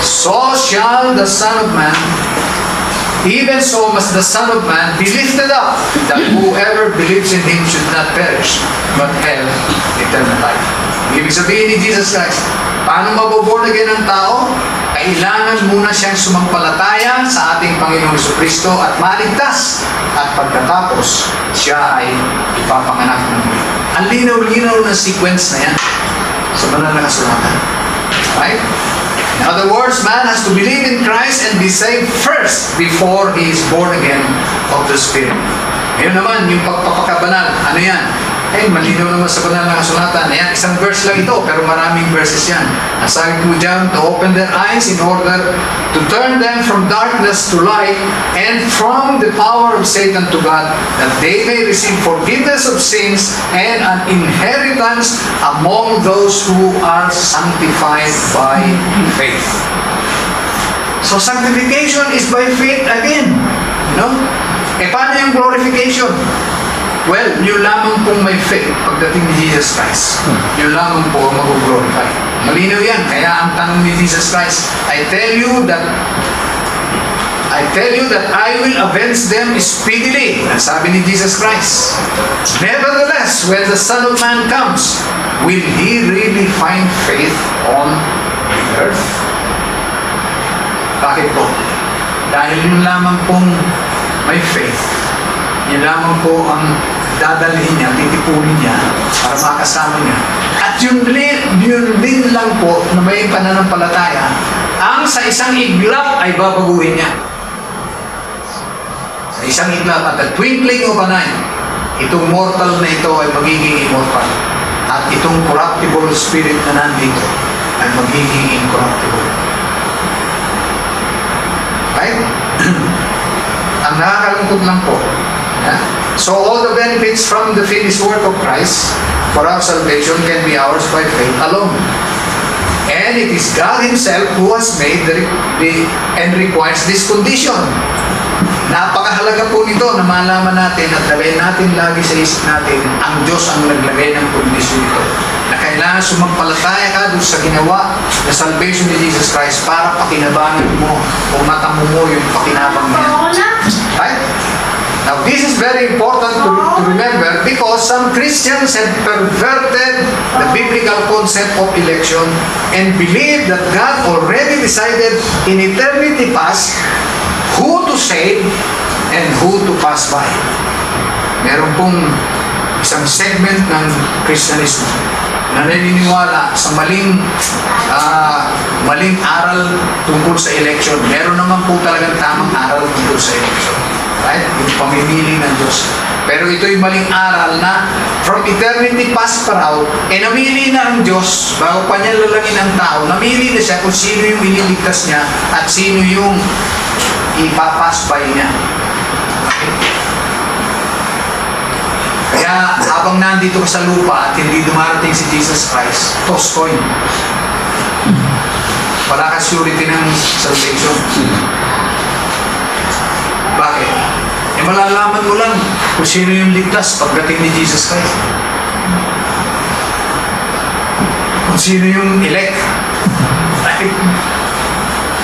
so shall the Son of Man, even so must the Son of Man be lifted up, that whoever believes in Him should not perish, but have eternal life. Ibig sabihin ni Jesus Christ, paano maboborn again ang tao? Kailangan muna siyang sumampalataya sa ating Panginoong Jesucristo at maligtas. At pagkatapos, siya ay ipapanganak ng muli. Ang linaw-linaw na sequence na yan sa banal na kasulatan. Right? In other words, man has to believe in Christ and be saved first before he is born again of the Spirit. Ngayon naman, yung pagpapakabanal, ano yan? Malinaw naman sa banal na kasulatan. Ayan, isang verse lang ito, pero maraming verses yan. Ang sabi po dyan, to open their eyes in order to turn them from darkness to light and from the power of Satan to God, that they may receive forgiveness of sins and an inheritance among those who are sanctified by faith. So sanctification is by faith again. Paano yung glorification? Well, yun lamang pong may faith pagdating ni Jesus Christ. Yun lamang po mag-glorify. Malinaw yan. Kaya ang tanong ni Jesus Christ, I tell you that I will avenge them speedily. Sabi ni Jesus Christ. Nevertheless, when the Son of Man comes, will He really find faith on the earth? Bakit po? Dahil yun lamang pong may faith. Yun lamang po ang dadalhin niya, titipunin niya para makasama niya. At yun din lang po na may pananampalataya ang sa isang iglap ay babaguhin niya. Sa isang iglap, at the twinkling of an eye, itong mortal na ito ay magiging immortal. At itong corruptible spirit na nandito ay magiging incorruptible. Right? Ang nakakalungkot lang po, so all the benefits from the finished work of Christ for our salvation can be ours by faith alone. And it is God Himself who has made and requires this condition. Napakahalaga po nito na malaman natin at lagay natin lagi sa isip natin, ang Diyos ang naglagay ng kondisyon nito. Na kailangan sumampalataya ka doon sa ginawa na salvation ni Jesus Christ para pakinabangan mo o matamo mo yung pakinabang niya. Right? Now, this is very important to remember because some Christians have perverted the biblical concept of election and believe that God already decided in eternity past who to save and who to pass by. Meron pong isang segment ng Kristyanismo na naniniwala sa maling aral tungkol sa election. Meron naman po talagang tamang aral tungkol sa election. Right? Yung pamimili ng Diyos. Pero ito'y maling aral na from eternity past pa raw, namili na ang Diyos bago pa niya lalangin ang tao. Namili na siya kung sino yung ililigtas niya at sino yung ipapaspay niya. Okay? Kaya habang nandito ka sa lupa at hindi dumarating si Jesus Christ, toss coin. Wala ka surety ng salvation. Bakit? Malalaman mo lang kung sino yung ligtas pagdating ni Jesus Christ. Kung sino yung elect.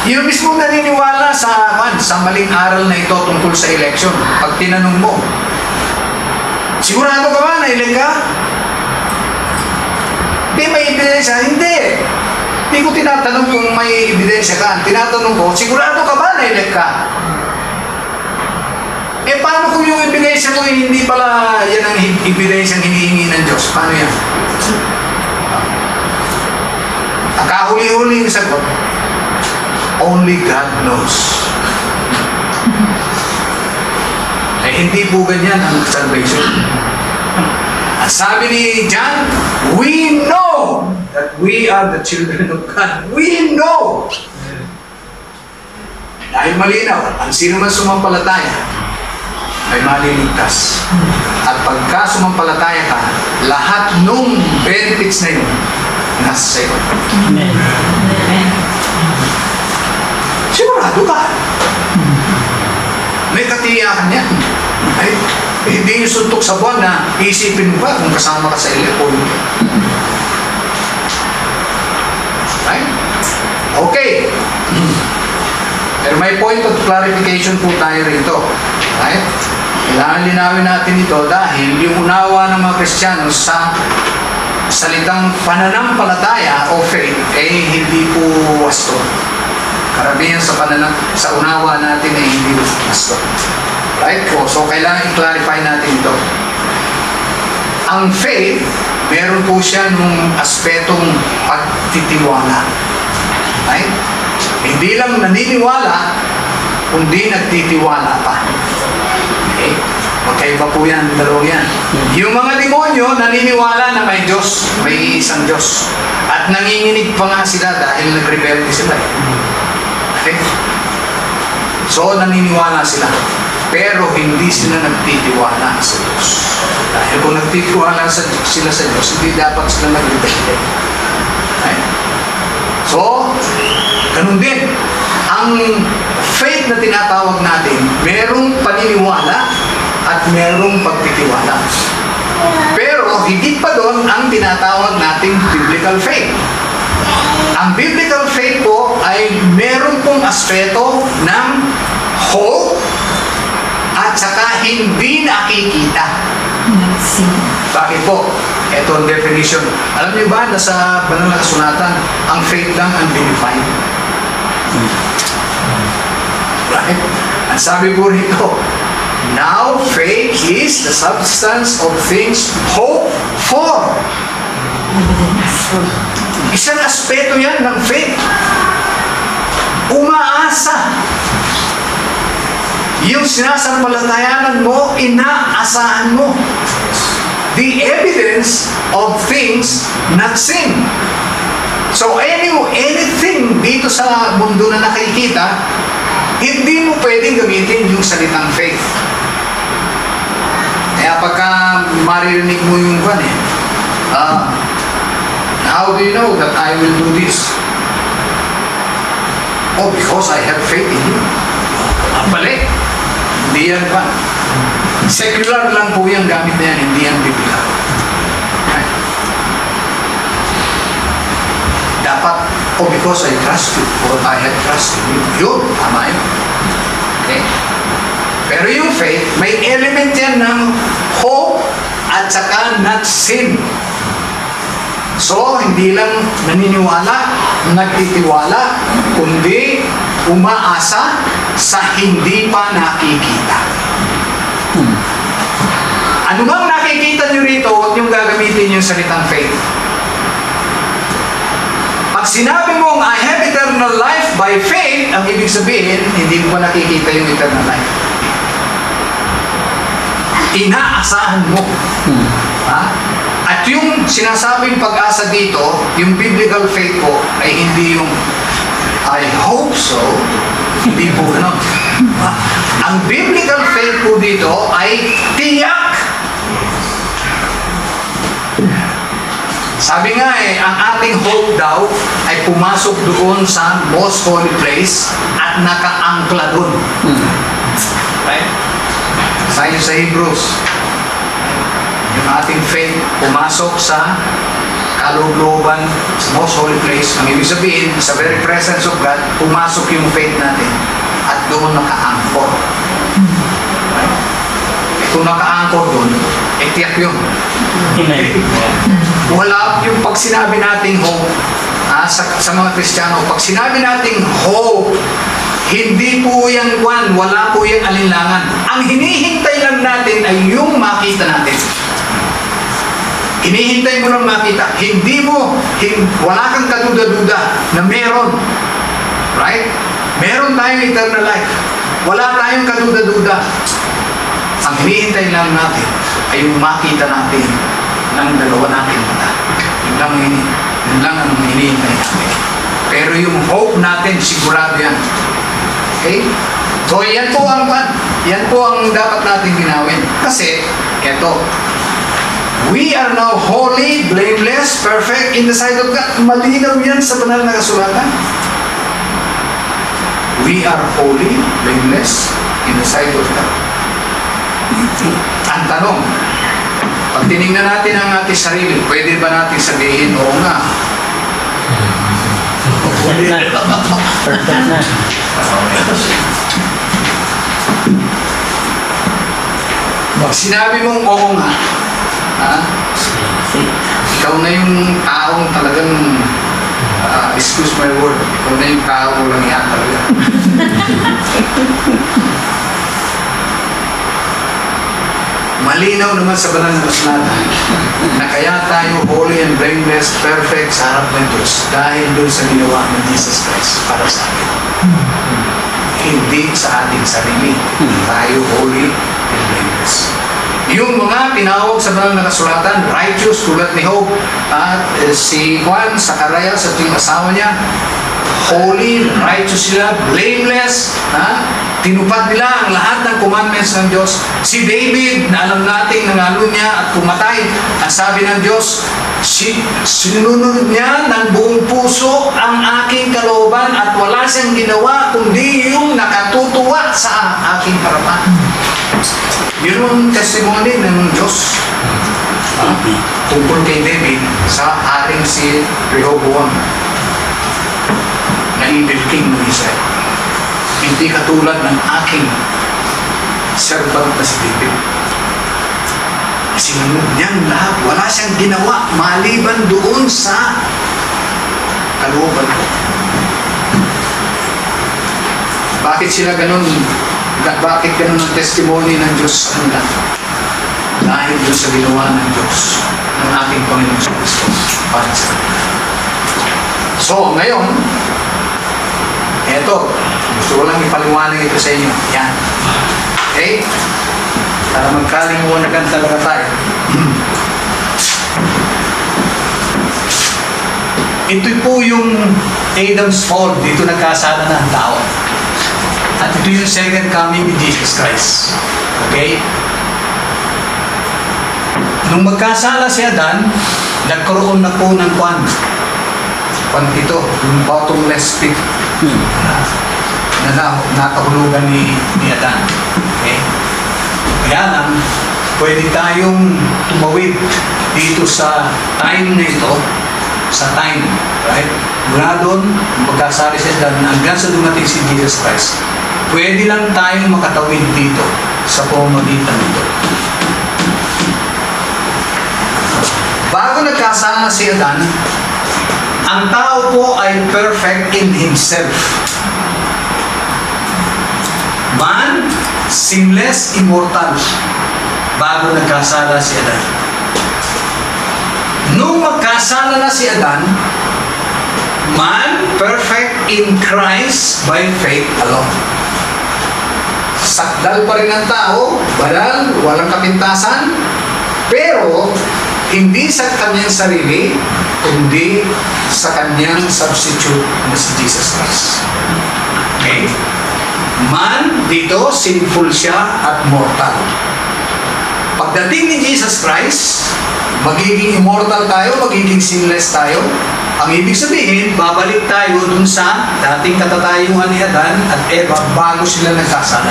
Yung mismo naniniwala sa maling aral na ito tungkol sa election. Pag tinanong mo, sigurado ka ba na elect ka? Hindi, may ebidensya. Hindi. Hindi ko tinatanong kung may ebidensya ka. Tinatanong ko, sigurado ka ba na elect ka? Paano kung yung ebidensya mo hindi pala yan ang ebidensya ang hinihingi ng Diyos? Paano yan? Ang kahuli-huli yung sagot, only God knows. Hindi po ganyan ang salvation. Ang sabi ni John, we know that we are the children of God. We know. Dahil malinaw, ang sino man sumampalataya, ay maliligtas. At pagka sumampalataya ka, lahat nung benefits na yun, nasa sa'yo. Amen. Sigurado ka. May katiyakan yan. Ay, hindi yung suntok sa buwan na isipin mo ba kung kasama ka sa elephone. Right? Okay. Pero may point of clarification po tayo rito. Right? Kailangan linawin natin ito dahil yung unawa ng mga Kristiyano sa salitang pananampalataya o faith hindi po wasto. Karamihan sa unawa natin ay hindi wasto. Right po? So kailangan i-clarify natin ito. Ang faith, meron po siya nung aspetong pagtitiwala. Right? Hindi lang naniniwala, kundi nagtitiwala pa. Okay? Magkaiba po yan, dalawang yan. Yung mga demonyo, naniniwala na may Diyos, may isang Diyos. At nanginginig pa nga sila dahil nag-rebelde sila. Okay? So, naniniwala sila. Pero hindi sila nagtitiwala sa Diyos. Dahil kung nagtitiwala sila sa Diyos, hindi dapat sila nag-rebelde. Okay? So, ganun din. Ang faith na tinatawag natin, merong paniniwala at merong pagtitiwala. Pero higit pa doon ang tinatawag nating biblical faith. Ang biblical faith po ay meron pong aspeto ng hope at saka hindi nakikita. Bakit po? Ito ang definition. Alam niyo ba na sa banal na kasulatan, ang faith lang ang defined? Right? Ang sabi po rito, now faith is the substance of things hoped for. Isang aspeto yan ng faith. Umaasa. Yung sinasampalatayanan mo, inaasahan mo. The evidence of things not seen. So anything dito sa mundo na nakikita, hindi mo pwedeng gamitin yung salitang faith. Kaya pagka maririnig mo yung how do you know that I will do this? Oh, because I have faith in you. Balik. Hindi yan pa. Secular lang po yung gamit na yan, hindi yan biblical. Right? Dapat, because I trust you, or I have trust in you. Yun, tama yun. Okay? Pero yung faith, may element yan ng hope at saka not sin. So, hindi lang naniniwala, nagtitiwala, kundi umaasa sa hindi pa nakikita. Ano bang nakikita nyo rito, huwag nyo gagamitin yung salitang faith. Pag sinabi mong, I have eternal life by faith, ang ibig sabihin, hindi mo pa nakikita yung eternal life. Inaasahan mo. Ha? At yung sinasabing pag-asa dito, yung biblical faith po, ay hindi yung I hope so. Hindi po ganun. Ang biblical faith po dito ay tiyak. Sabi nga ang ating hope daw ay pumasok doon sa most holy place at nakaangkla doon. Right? Sayo sa Hebrews, yung ating faith pumasok sa kalooban, sa most holy place. Ang ibig sabihin, sa very presence of God, pumasok yung faith natin at doon naka-anchor. Right? Kung naka-anchor doon, tiyak yun. Wala yung pag sinabi nating hope, sa mga Kristiyano, pag sinabi nating hope, hindi po yan wala po yung alinlangan. Ang hinihintay lang natin ay yung makita natin. Hinihintay mo lang makita. Wala kang kaduda-duda na meron. Right? Meron tayong eternal life. Wala tayong kaduda-duda. Ang hinihintay lang natin ay yung makita natin ng dalawa natin mata. Yun lang ang hinihintay natin. Pero yung hope natin, sigurado yan. Okay? So, yan po ang dapat natin ginawin. Kasi, eto, we are now holy, blameless, perfect in the sight of God. Malinaw yan sa banal na kasulatan. We are holy, blameless in the sight of God. Ang tanong, pag tinignan natin ang ating sarili, pwede ba natin sabihin, oo nga? Perfect na. Pag sinabi mong oo nga, ikaw na yung taong talagang excuse my word, ikaw na yung taong walang yan talaga. Malinaw naman sa banal na kasulatan na kaya tayo holy and blameless, perfect sa harap ng Diyos dahil doon sa ginawa ng Jesus Christ para sa atin. Hindi sa ating sarili. Tayo holy and blameless. Yung mga tinawag sa banal na kasulatan, righteous tulad ni Job, at si Juan sa Karaya sa tuwing asawa niya, holy, righteous sila, blameless, tinupad nila ang lahat ng commandments ng Diyos. Si David, na alam natin nangalo niya at pumatay, ang sabi ng Diyos, sinunod niya ng buong puso ang aking kalooban at wala siyang ginawa kundi yung nakatutuwa sa aking harapan. Yun ang testimony ng Diyos tungkol kay David sa haring si Rehoboam na evil king ng Israel. Hindi katulad ng aking servant na si David. Sinunod niyang lahat. Wala siyang ginawa maliban doon sa kalooban ko. Bakit sila ganun? Bakit ganun ang testimony ng Diyos sa kanila? Dahil doon sa ginawa ng Diyos ng ating Panginoon sa Kristo para sa kanila. So, ngayon, eto, gusto ko lang ipaliwanag ito sa inyo. Yan. Okay? Para magkalimuanagan talaga tayo. Ito po yung Adam's fall. Dito nagkasala na ang tao. At ito yung second coming ni Jesus Christ. Okay? Nung magkasala si Adan, nagkaroon na po ng kwan ito, yung bottomless pit na nakahulugan ni Adan. Okay? Kaya lang, pwede tayong tumawid dito sa time na ito, sa time, right? Mula doon, magkasali si Adan, hanggang sa dumating si Jesus Christ, pwede lang tayong makatawid dito sa pamamagitan nito. Bago nagkasala si Adan, ang tao po ay perfect in himself. Man, sinless, immortal. Bago nagkasala si Adan. Nung magkasala na si Adan, man perfect in Christ by faith alone. Sakdal pa rin ang tao, banal, walang kapintasan, pero hindi sa kanyang sarili, kundi sa kanyang substitute na si Jesus Christ. Okay? Man, dito, sinful siya at mortal. Pagdating ni Jesus Christ, magiging immortal tayo, magiging sinless tayo. Ang ibig sabihin, babalik tayo dun sa dating katatayuan ni Adan at Eva bago sila nagkasala.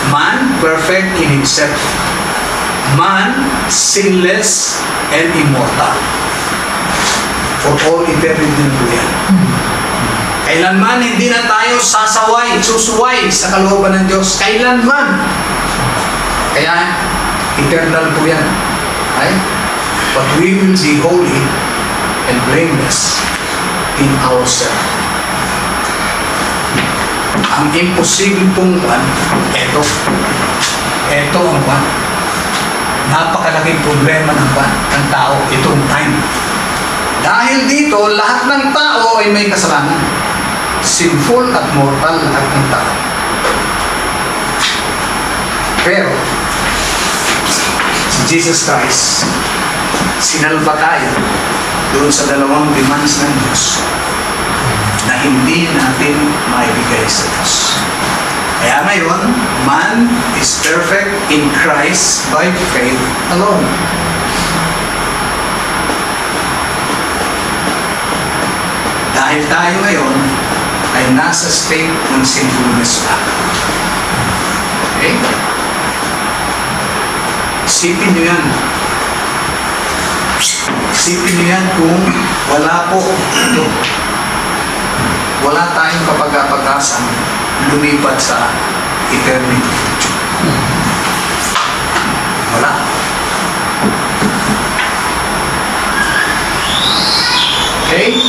Man, perfect in himself. Man, sinless and immortal. For all eternity na po yan. Kailanman hindi na tayo susuway sa kalooban ng Diyos. Kailanman. Kaya, eternal po yan. Right? But we will be holy and blameless in ourselves. Ang imposible pong one, ito ang one. Napakalaking problema ng tao itong time. Dahil dito, lahat ng tao ay may kasalanan. Sinful at mortal lahat ng tao. Pero, si Jesus Christ, sinalba tayo doon sa dalawang demands ng Diyos na hindi natin maibigay sa Diyos. Kaya ngayon, man is perfect in Christ by faith alone. Dahil tayo ngayon ay nasa state ng sinfulness pa. Okay? Isipin nyo yan. Isipin nyo yan kung wala po ito. Wala tayong kapag-apag-asang lumipat sa eternity. Wala. Okay?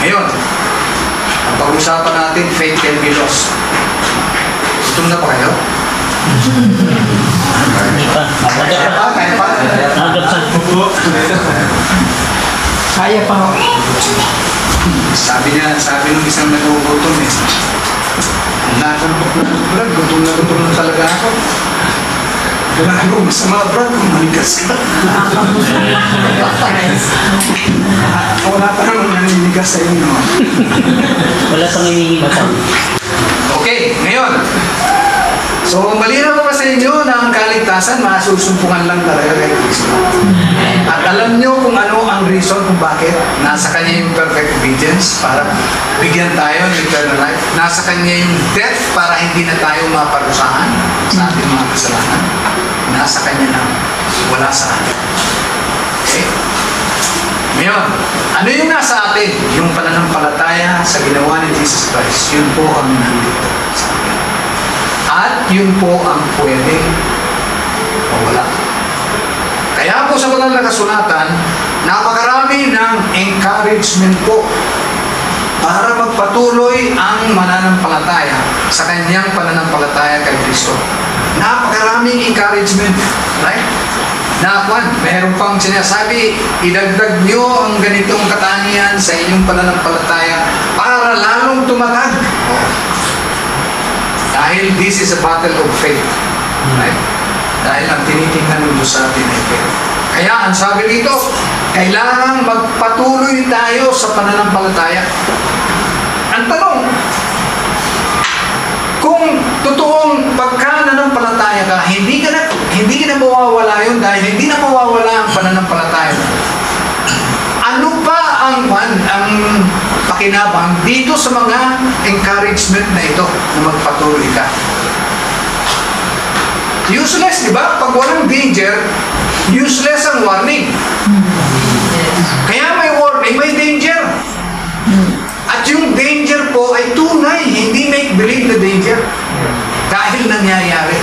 Ngayon, ang pag-usapan natin, faith can be lost. Gutom na pa kayo? Kaya pa? Kaya pa. Sabi nung isang nagugutom Brad, gutom na talaga ako. Grabe, masama Brad, kung manigas ka. Wala pa naman naninigas sa inyo. Wala pang hinihingatan. Okay, ngayon. So, malinaw pa sa inyo na ang kaligtasan, masusumpungan lang talaga kay Kristo. At alam nyo kung ano ang reason kung bakit nasa Kanya yung perfect obedience para bigyan tayo ng eternal life. Nasa Kanya yung death para hindi na tayo maparusahan sa ating mga kasalanan. Nasa Kanya lang, wala sa atin. Okay? Ngayon, ano yung nasa atin? Yung pananampalataya sa ginawa ni Jesus Christ. Yun po ang nandito sa atin. At yun po ang pwedeng mawala. Kaya po sa banal na kasulatan, napakarami ng encouragement po para magpatuloy ang mananampalataya sa kanyang pananampalataya kay Kristo. Napakaraming encouragement. Right? Meron pang sinasabi, idagdag nyo ang ganitong katangian sa inyong pananampalataya para lalong tumatag. Dahil this is a battle of faith. Right? Dahil ang tinitingnan ng Diyos sa atin ay faith. Kaya ang sabi dito, kailangan magpatuloy tayo sa pananampalataya. Ang tanong, kung totoong pagkananampalataya ka, hindi ka na mawawala yun dahil hindi na mawawala ang pananampalataya. Ano pa ang pakinabang dito sa mga encouragement na ito na magpatuloy ka? Useless, di ba? Pag walang danger, useless ang warning. Kaya may warning, may danger. At yung danger po ay tunay, hindi make-believe na danger. Dahil nangyayari.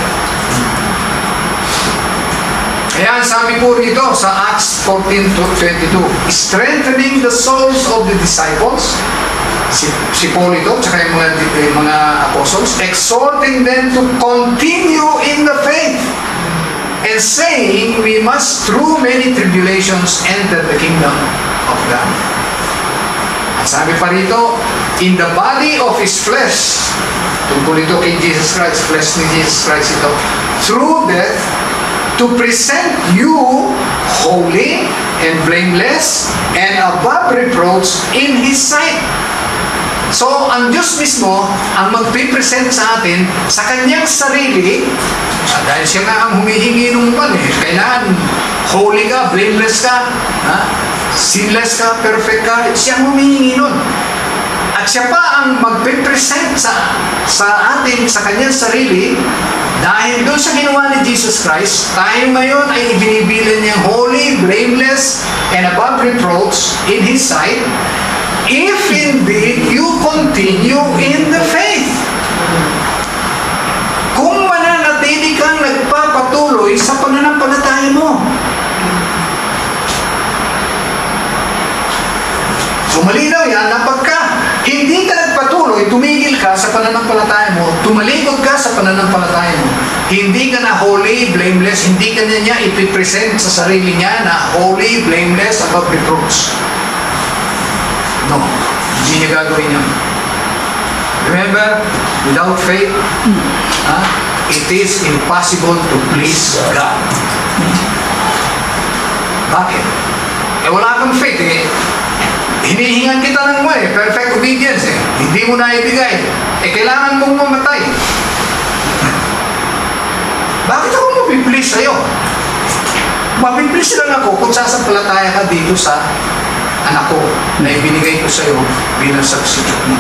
Kaya sabi po rito sa Acts 14:22, strengthening the souls of the disciples, si Paul ito, tsaka yung mga apostles, exhorting them to continue in the faith and saying, we must through many tribulations enter the kingdom of God. At sabi pa rito, in the body of His flesh, tungkol ito kay Jesus Christ, flesh ni Jesus Christ ito, through death, to present you holy and blameless and above reproach in His sight. So, ang Diyos mismo ang magpipresent sa atin sa Kanyang sarili, dahil Siya nga ang humihingi ng kailangan holy ka, blameless ka, sinless ka, perfect ka, Siya ang humihingi nun. At Siya pa ang magpipresent sa atin, sa Kanyang sarili, dahil doon sa ginawa ni Jesus Christ, tayo ngayon ay ibinibilan niyang holy, blameless, and above reproach in His sight, if indeed you continue in the faith. Kung mananatili kang nagpapatuloy sa pananampalataya mo. So malinaw yan na pagka hindi ka nagpatuloy, tumigil ka sa pananampalataya mo, tumalikod ka sa pananampalataya mo, hindi ka na holy, blameless, hindi ka na niya ipipresent sa sarili niya na holy, blameless, above reproach. No, hindi niya gagawin yun. Remember, without faith, it is impossible to please God. Bakit? Wala kang faith hinihingan kita ng perfect obedience Hindi mo na ibigay. Kailangan mong mamatay. Bakit ako mapiplease sa'yo? Mapiplease lang ako kung sasampalataya ka dito sa anak ko na ibinigay ko sa'yo bilang substitute mo.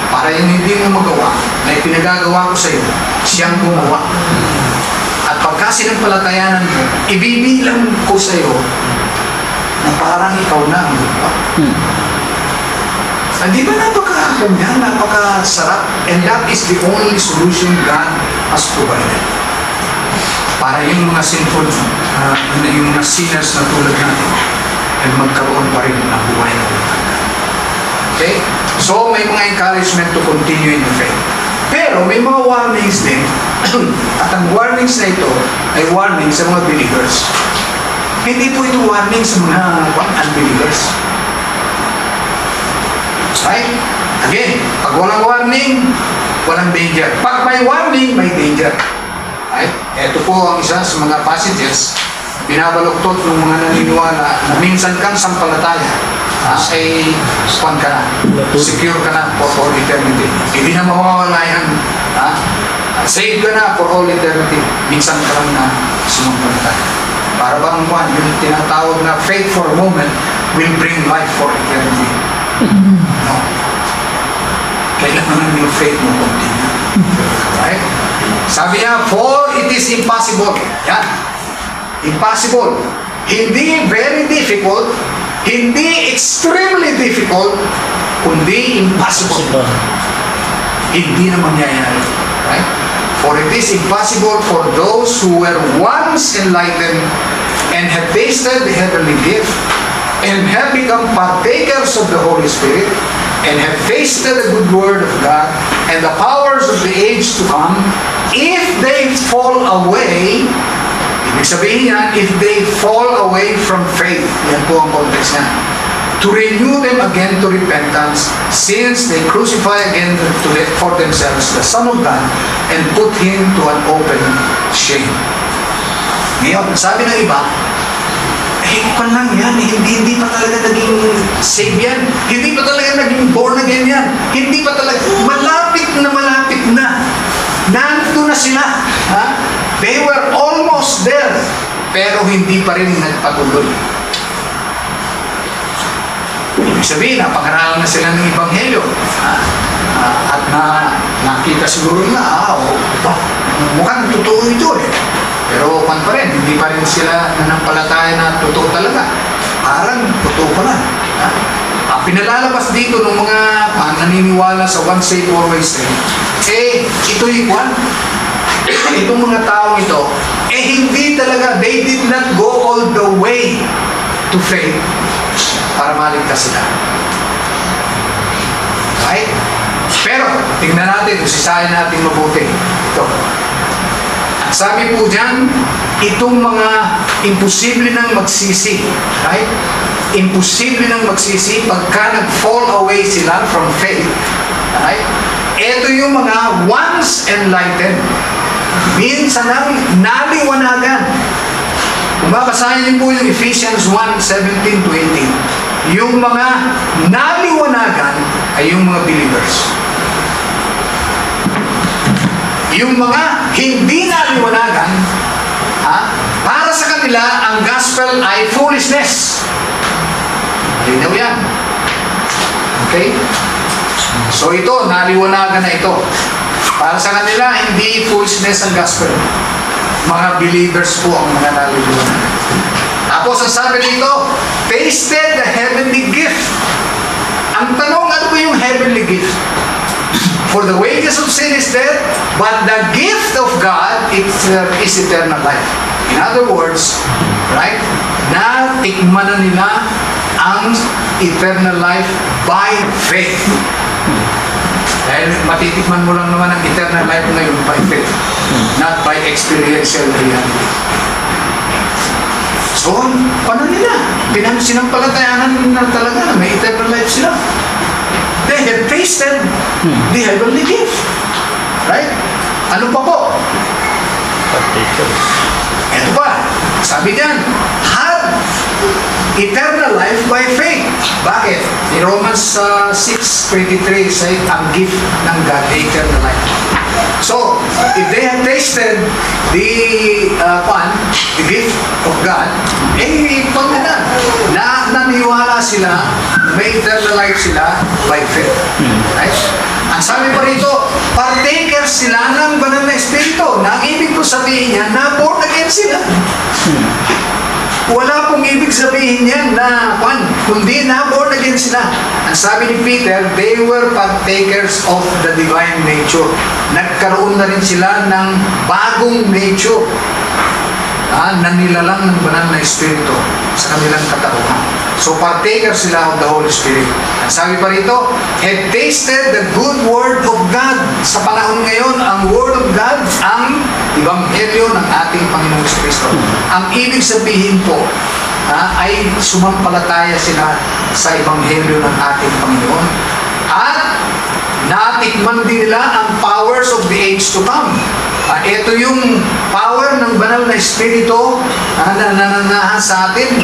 Para yung hindi mo magawa, na ipinagagawa ko sa'yo, siyang gumawa. At pagka sinampalatayanan mo, ibibilang ko sa'yo na parang ikaw na ang gumawa. Di ba napaka-kanya, napaka-sarap? And that is the only solution God has provided. Para yung mga sinful, yung mga sinners na tulad natin, ay magkaroon pa rin ng buhay na ulit. Okay? So, may mga encouragement to continue in the faith. Pero, may mga warnings din. At ang warnings na ito ay warning sa mga believers. Hindi po ito warning sa mga unbelievers. Right? Again, pag walang warning, walang danger. Pag may warning, may danger. Right? Ito po ang isa sa mga passages binabaluktot ng mga naniniwala na minsan kang sampalataya ay span ka na, secure ka na for all eternity. Hindi na mawawala yan. Save ka na for all eternity. Minsan ka lang na sumampalataya. Para bang yung tinatawag na faith for a moment will bring life for eternity. No. Kailangan yung faith mo continue. Right? Sabi niya, for it is impossible. Yan. Impossible. Hindi very difficult, hindi extremely difficult, kundi impossible. Hindi na mangyayari. Right? For it is impossible for those who were once enlightened and have tasted the heavenly gift and have become partakers of the Holy Spirit and have tasted the good word of God and the powers of the age to come, if they fall away, ibig sabihin yan, if they fall away from faith, yan po ang context niya, to renew them again to repentance, since they crucify again for themselves the Son of God and put Him to an open shame. Ngayon, sabi ng iba, pa lang yan, hindi pa talaga naging save yan, hindi pa talaga naging born again yan, hindi pa talaga, malapit na, nandito na sila, they were almost there, pero hindi pa rin nagpatuloy. Ibig sabihin, napakaralan na sila ng Ebanghelyo, at nakita siguro na, mukhang totoo ito Pero pa rin, hindi pa rin sila nanampalataya na totoo talaga. Parang totoo pala. Pinalalabas dito ng mga naniniwala sa once saved, always saved. Ito yung itong mga taong ito, hindi talaga, they did not go all the way to faith para maligtas sila. Right? Pero, tingnan natin, usisahin natin mabuti. Ito. Sabi po dyan, itong mga imposible nang magsisi, right? Imposible nang magsisi pagka nag-fall away sila from faith. Right? Ito yung mga once enlightened. Minsan ang naliwanagan. Kung babasahin niyo po yung Ephesians 1:17-18, yung mga naliwanagan ay yung mga believers. Yung mga hindi naliwanagan, para sa kanila, ang gospel ay foolishness. Malinaw yan. Okay? So ito, naliwanagan na ito. Para sa kanila, hindi foolishness ang gospel. Mga believers po ang mga naliwanagan. Tapos ang sabi dito, tasted the heavenly gift. Ang tanong, ano ba yung heavenly gift? For the wages of sin is death, but the gift of God is eternal life. In other words, right, natikman na nila ang eternal life by faith. Dahil matitikman mo lang naman ang eternal life ngayon by faith, not by experiential reality. So, paano nila? Sinampalatayanan na talaga na may eternal life sila. They have tasted the heavenly gift. Right? Ano pa po? Ito pa. Sabi diyan, had eternal life by faith. Bakit? In Romans 6:23 say, ang gift ng God, eternal life. So, if they have tasted the gift of God, pag naniwala sila, may eternal life sila by faith. Right? Ang sabi pa rito, partakers sila ng banal na espiritu. Na ang ibig ko sabihin niya, na born again sila. Wala pong ibig sabihin yan na kundi na born again sila. Ang sabi ni Peter, they were partakers of the divine nature. Nagkaroon na rin sila ng bagong nature. Nanilalang ng banal na espiritu sa kanilang katauhan. So partakers sila of the Holy Spirit. Ang sabi pa rito, had tasted the good word of God. Sa panahon ngayon, ang word of God, ang ebanghelyo ng ating Panginoong Kristo. Ang ibig sabihin po, ay sumampalataya sila sa ebanghelyo ng ating Panginoon. At natikman din nila ang powers of the age to come. Ito yung power ng banal na espiritu na nananahan sa atin,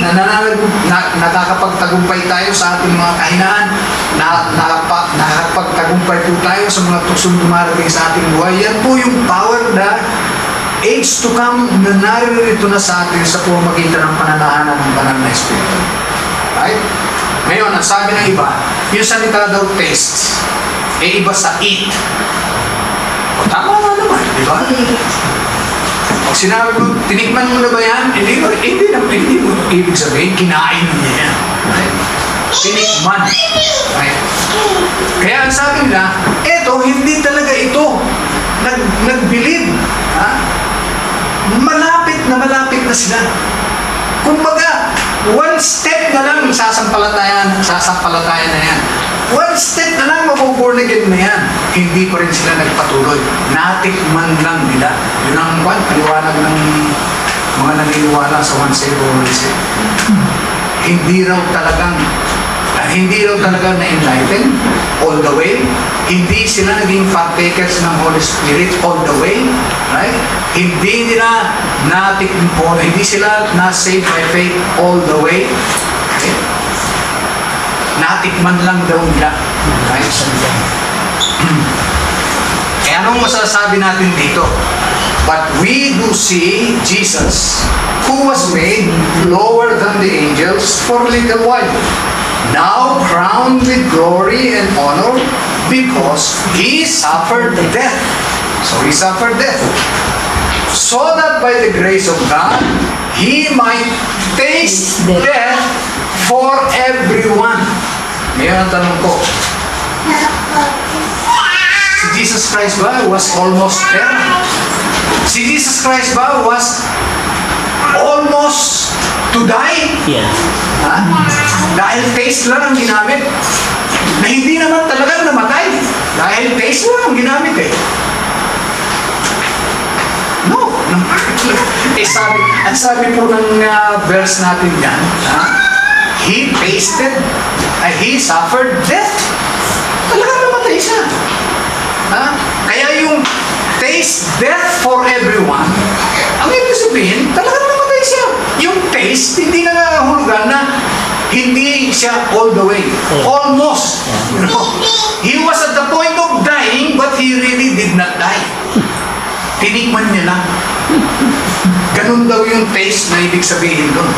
nakakapagtagumpay tayo sa ating mga kahinaan, nakakapagtagumpay po tayo sa mga tuksong dumarating sa ating buhay. Yan po yung power na age to come na naririto na sa atin sa pamamagitan ng pananahanan ng banal na espiritu. Right? Ngayon, ang sabi ng iba, yung salita daw taste, iba sa eat. Tama nga naman, di ba? Pag sinabi mo, tinikman mo na ba yan? Hindi mo ibig sabihin, kinain mo niya yan. Right? Tinikman. Right? Kaya ang sabi nila, hindi talaga ito. Nag-believe. Malapit na sila. Kumbaga, one step na lang sasampalatayan na yan. One step na lang mabuborn again na yan. Hindi pa rin sila nagpatuloy. Natikman lang nila. Yun ang paliwanag ng mga naniniwala sa one saved, always saved. Hindi raw talaga na-enlighten all the way. Hindi sila naging partakers ng Holy Spirit all the way. Right? Hindi sila na-saved by faith all the way. Okay? Natikman lang daw nila. Right? Anong masasabi natin dito? But we do see Jesus, who was made lower than the angels for a little while, now crowned with glory and honor because He suffered death. So He suffered death. So that by the grace of God, He might taste death for everyone. Ngayon ang tanong ko, si Jesus Christ ba was almost there? Si Jesus Christ ba was almost to die? Yes. Dahil taste lang ang ginamit. Na hindi naman talagang namatay. Dahil taste lang ang ginamit No. sabi po ng verse natin yan, he suffered death. Talagang namatay siya. Kaya yung taste death for everyone, ang ibig sabihin, talagang namatay siya. Yung taste, hindi na nahulugan na hindi siya all the way. Almost. You know? He was at the point of dying, but he really did not die. Tinikman niya lang. Ganun daw yung taste na ibig sabihin doon.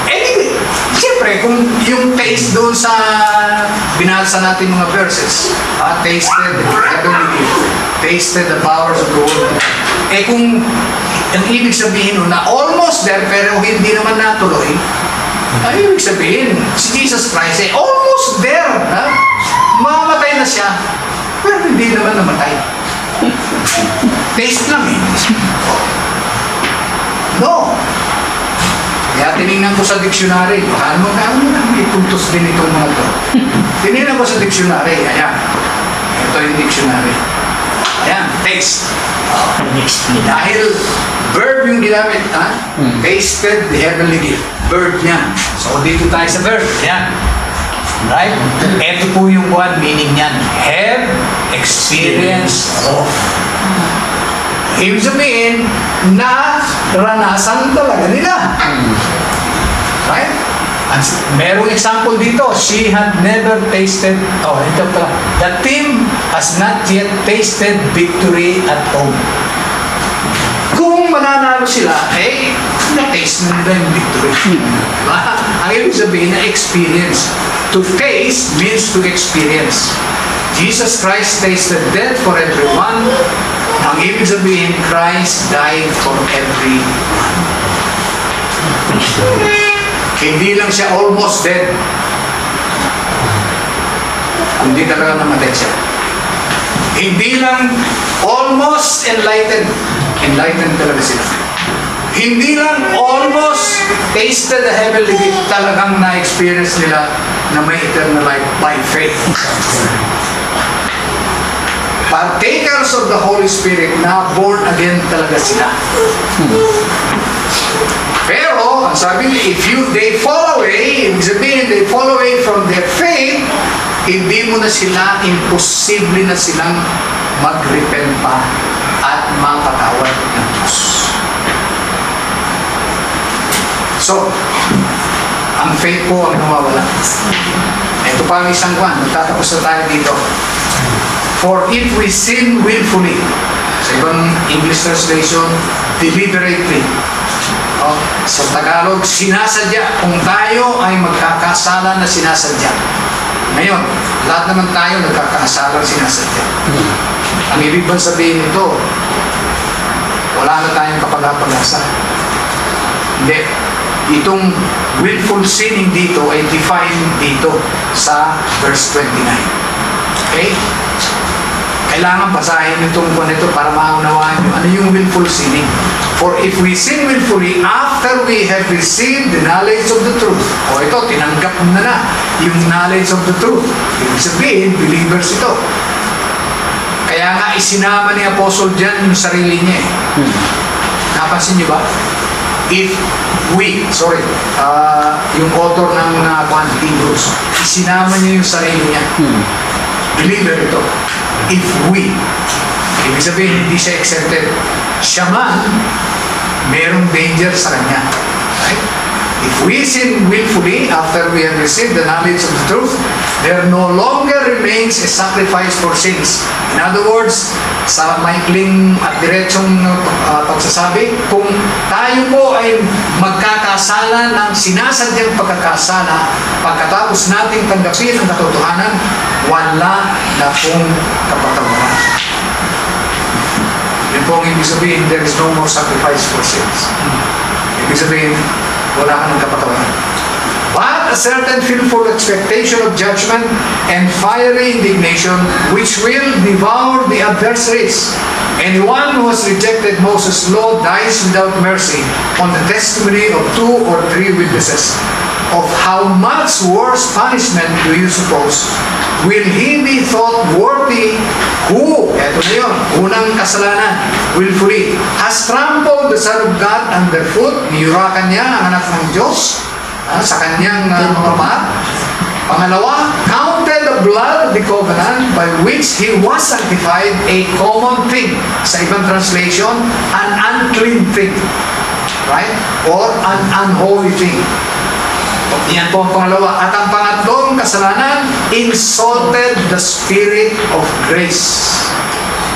Anyway, siyempre, kung yung taste doon sa binasa natin mga verses, tasted the powers of the world. Kung ang ibig sabihin nun na almost there, pero hindi naman natuloy, ang ibig sabihin, si Jesus Christ almost there. Mamamatay na siya, pero hindi naman namatay. Taste lang No. Kaya tinignan ko sa dictionary. Baka naman may puntos din itong mga to. Tinignan ko sa dictionary. Ayan. Ito yung dictionary. Ayan, taste. Dahil verb yung ginamit, tasted the heavenly gift. Verb niyan. So, dito tayo sa verb. Ayan. Right? Ito po yung one meaning niyan. Have experience of. Ibig sabihin, naranasan talaga nila. Right? At merong example dito, she had never tasted, ito pala, the team has not yet tasted victory at home. Kung mananalo sila, na-taste nila yung victory. Ang ibig sabihin na experience. To taste means to experience. Jesus Christ tasted death for everyone. Ang ibig sabihin, Christ died for everyone. Hindi lang siya almost dead. Kundi talaga namatay siya. Hindi lang almost enlightened. Enlightened talaga sila. Hindi lang almost tasted the heavenly gift. Talagang na-experience nila na may eternal life by faith. Partakers of the Holy Spirit na born again talaga sila. Pero, ang sabi niya, if they fall away, ibig sabihin, they fall away from their faith, hindi mo na sila, imposible na silang mag-repent pa at mapatawad ng Diyos. So, ang faith po ang nawawala. Ito pa ang isang kwan, magtatapos na tayo dito. For if we sin willfully, sa ibang English translation, deliberately. Sa Tagalog, sinasadya. Kung tayo ay magkakasala na sinasadya. Ngayon, lahat naman tayo nagkakasala sinasadya. Ang ibig bang sabihin nito, wala na tayong kapag-apag-asa. Hindi. Itong willful sinning dito ay defined dito sa verse 29. Okay? Kailangan basahin itong ito para maunawaan nyo ano yung willful sinning. For if we sin willfully after we have received the knowledge of the truth. O ito, tinanggap mo na yung knowledge of the truth. Ibig sabihin, believers ito. Kaya nga isinama ni Apostle dyan yung sarili niya. Napansin niyo ba? If we, yung author ng Hebrews, isinama niya yung sarili niya. Believer ito. If we, ibig sabihin hindi siya exempted, siya man, merong danger sa kanya. Right? If we sin willfully after we have received the knowledge of the truth, there no longer remains a sacrifice for sins. In other words, sa maikling at diretsong pagsasabi, kung tayo po ay magkakasala ng sinasadyang pagkakasala, pagkatapos nating tanggapin ang katotohanan, wala na pong kapatawaran. Yun po ang ibig sabihin, there is no more sacrifice for sins. Ibig sabihin, wala ka ng kapatawaran. But a certain fearful expectation of judgment and fiery indignation which will devour the adversaries. Anyone who has rejected Moses' law dies without mercy on the testimony of 2 or 3 witnesses. Of how much worse punishment do you suppose will he be thought worthy who, eto na yun, Unang kasalanan, willfully, has trampled the Son of God underfoot, niyurakan niya ang anak ng Diyos sa kanyang mga mahal. Pangalawa, counted the blood of the covenant by which he was sanctified a common thing. Sa ibang translation, an unclean thing. Right? Or an unholy thing. Yan po ang pangalawa. At ang pangatlong kasalanan, insulted the Spirit of grace.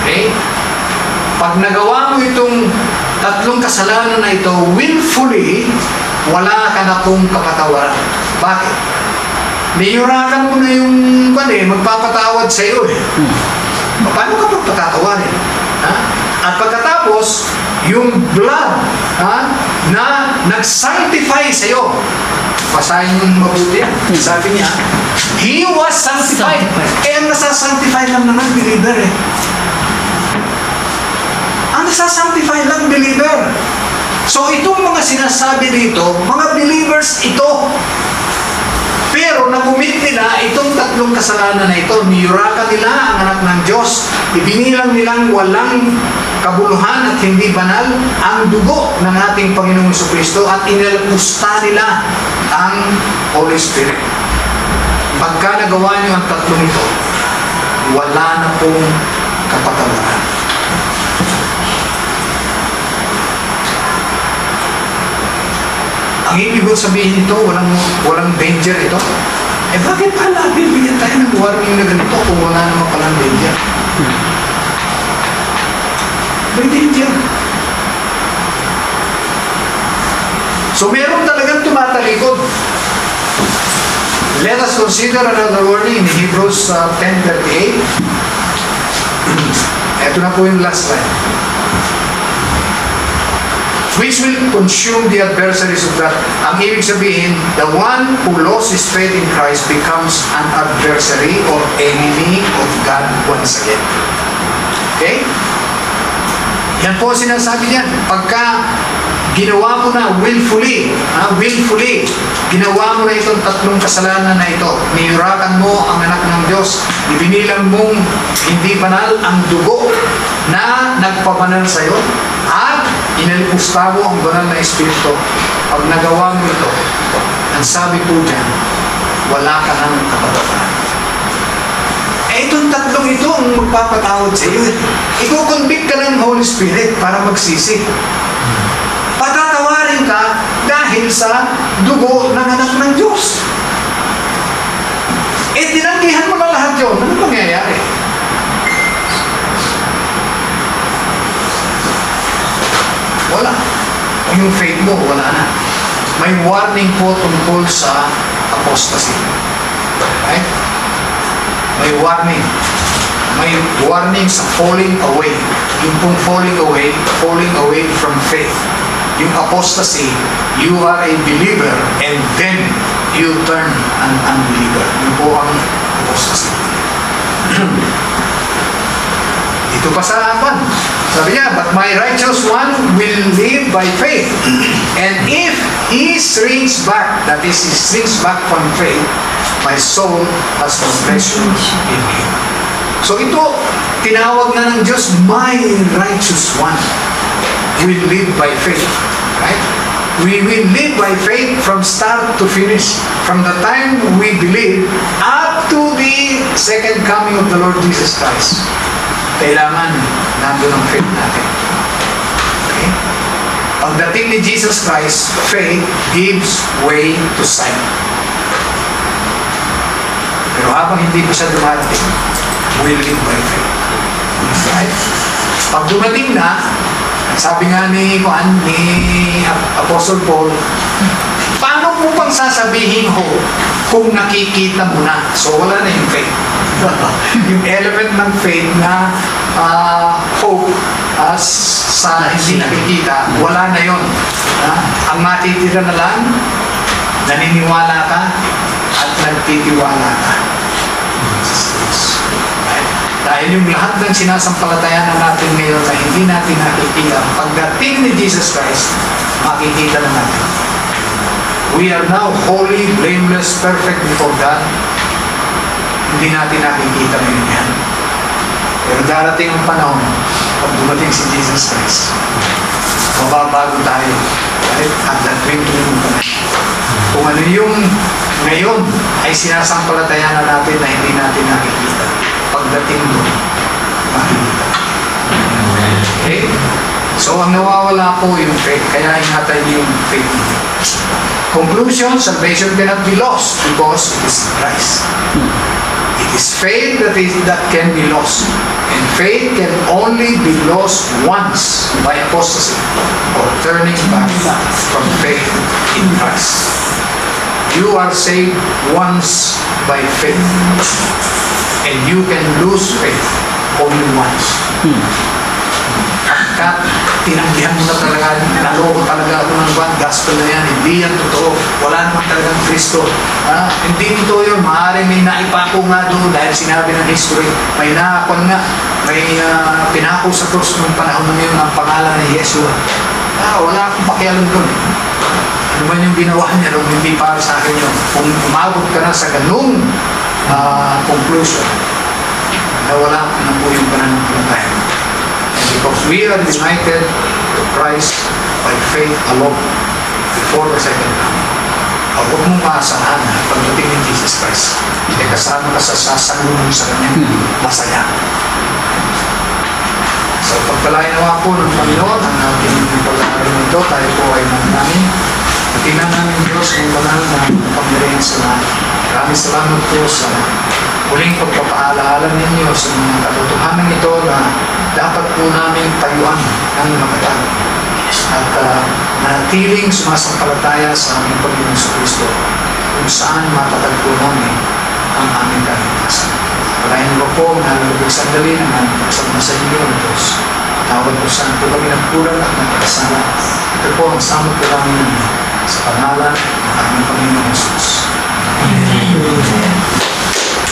Okay? Pag nagawa mo itong tatlong kasalanan na ito, willfully, wala ka na pong kapatawaran. Bakit? Niyurakan mo na yung magpapatawad sa iyo eh. Paano ka magpatatawarin? Ha? At pagkatapos, yung blood na nag-sanctify sa iyo. Basahin yung mabuti yan. Sabi niya, He was sanctified. Ang nasa-sanctify lang naman, believer eh. Ang nasa-sanctify lang, believer. So itong mga sinasabi dito, mga believers ito. Pero nagumit nila itong tatlong kasalanan na ito. Niyurakan nila ang anak ng Diyos. Ibinilang nilang walang kabuluhan at hindi banal ang dugo ng ating Panginoong Jesucristo at inalapusta nila ang Holy Spirit. Pagka nagawa niyo ang tatlong ito, wala na pong kapatawaran. Ang ibig sabihin ito, walang danger ito. Eh bakit pala bibigyan tayo ng warning na ganito kung wala naman palang danger? May danger. So meron talagang tumatalikod. Let us consider another warning in Hebrews 10:38. Ito na po yung last line. Which will consume the adversaries of God. Ang ibig sabihin, the one who lost his faith in Christ becomes an adversary or enemy of God once again. Okay? Yan po sinasabi niyan. Pagka ginawa mo na willfully, ginawa mo na itong tatlong kasalanan na ito, niyurakan mo ang anak ng Diyos, ibinilang mong hindi banal ang dugo na nagpabanal sa iyo, at inalipusta mo ang banal na Espiritu. Pag nagawa mo ito, ang sabi po dyan, wala ka nang kapatawaran. Itong tatlong ito ang magpapatawad sa iyo. Iko-convict ka ng Holy Spirit para magsisi. Patatawarin ka dahil sa dugo ng anak ng Diyos. Tinanggihan mo na lahat yun. Ano mangyayari? Wala. Yung faith mo, wala na. May warning po tungkol sa apostasy. Right? May warning. May warning sa falling away. Yung pong falling away from faith. Yung apostasy, you are a believer and then you turn an unbeliever. Yun po ang apostasy. Ito pa sa apan. Sabi niya, but my righteous one will live by faith. And if he shrinks back, that is, he shrinks back from faith, my soul has no pleasure in him. So ito, tinawag na ng Diyos, my righteous one will live by faith. Right? We will live by faith from start to finish. From the time we believe up to the second coming of the Lord Jesus Christ. Kailangan nandun ang faith natin. Okay? Pagdating ni Jesus Christ, faith gives way to sight. Pero habang hindi pa siya dumating, we live by faith. Right? Pag dumating na, sabi nga ni Apostle Paul, paano mo pang sasabihin kung nakikita mo na? So wala na yung faith. Yung element ng faith na hope sa hindi nakikita, wala na yun. Ang matitira na lang, naniniwala ka at nagtitiwala ka. Dahil yung lahat ng sinasampalatayanan natin ngayon na hindi natin nakikita, pagdating ni Jesus Christ, makikita na natin. We are now holy, blameless, perfect before God. Hindi natin nakikita ngayon yan. Pero darating ang panahon, pag dumating si Jesus Christ, mababago tayo. Right? At that twinkling of an eye. Kung ano yung ngayon ay sinasampalatayanan natin na hindi natin nakikita. Pagdating doon, makikita. Okay? So, ang nawawala po yung faith. Kaya ingatan niyo yung faith. Conclusion, salvation cannot be lost because it is in Christ. It is faith that can be lost. And faith can only be lost once by apostasy or turning back from faith in Christ. You are saved once by faith. And you can lose faith only once. At tinanggihan mo na talaga, naloko talaga ako ng gospel na yan, hindi yan totoo, wala naman talagang Kristo. Hindi totoo yun, maaaring may naipako nga doon dahil sinabi ng history, may nakakon nga, may pinako sa krus ng panahon na yun ang pangalan ni Yeshua. Wala akong pakialam doon. Ano man yung ginawa niya doon, hindi para sa akin yun. Kung umabot ka na sa ganung conclusion, na wala na po yung pananampalataya. Because we are united to Christ by faith alone before the second coming. Huwag mong maasahan na pagdating ni Jesus Christ, ay kasama ka sa sasalunong sa kanyang masaya. So pagpalain nawa po ng Panginoon ang ating pag-aaral nito, tayo po ay manalangin. Tingnan namin Diyos ang banal na pangirihan sa lahat. Maraming salamat po sa muling pagpapaalaala ninyo sa mga katotohanan ito na dapat po namin tayuan ng makatag at manatiling sumasampalataya sa aming Panginoon sa Kristo kung saan matatag po namin ang aming kaligtasan. Palayan mo po na nalulubig sandali na nagsama sa inyo ng Diyos. Tawad po saan po kami nagkulang at nagkasala. Ito po ang samot po namin sa pangalan ng aming Panginoon Jesus. Amen.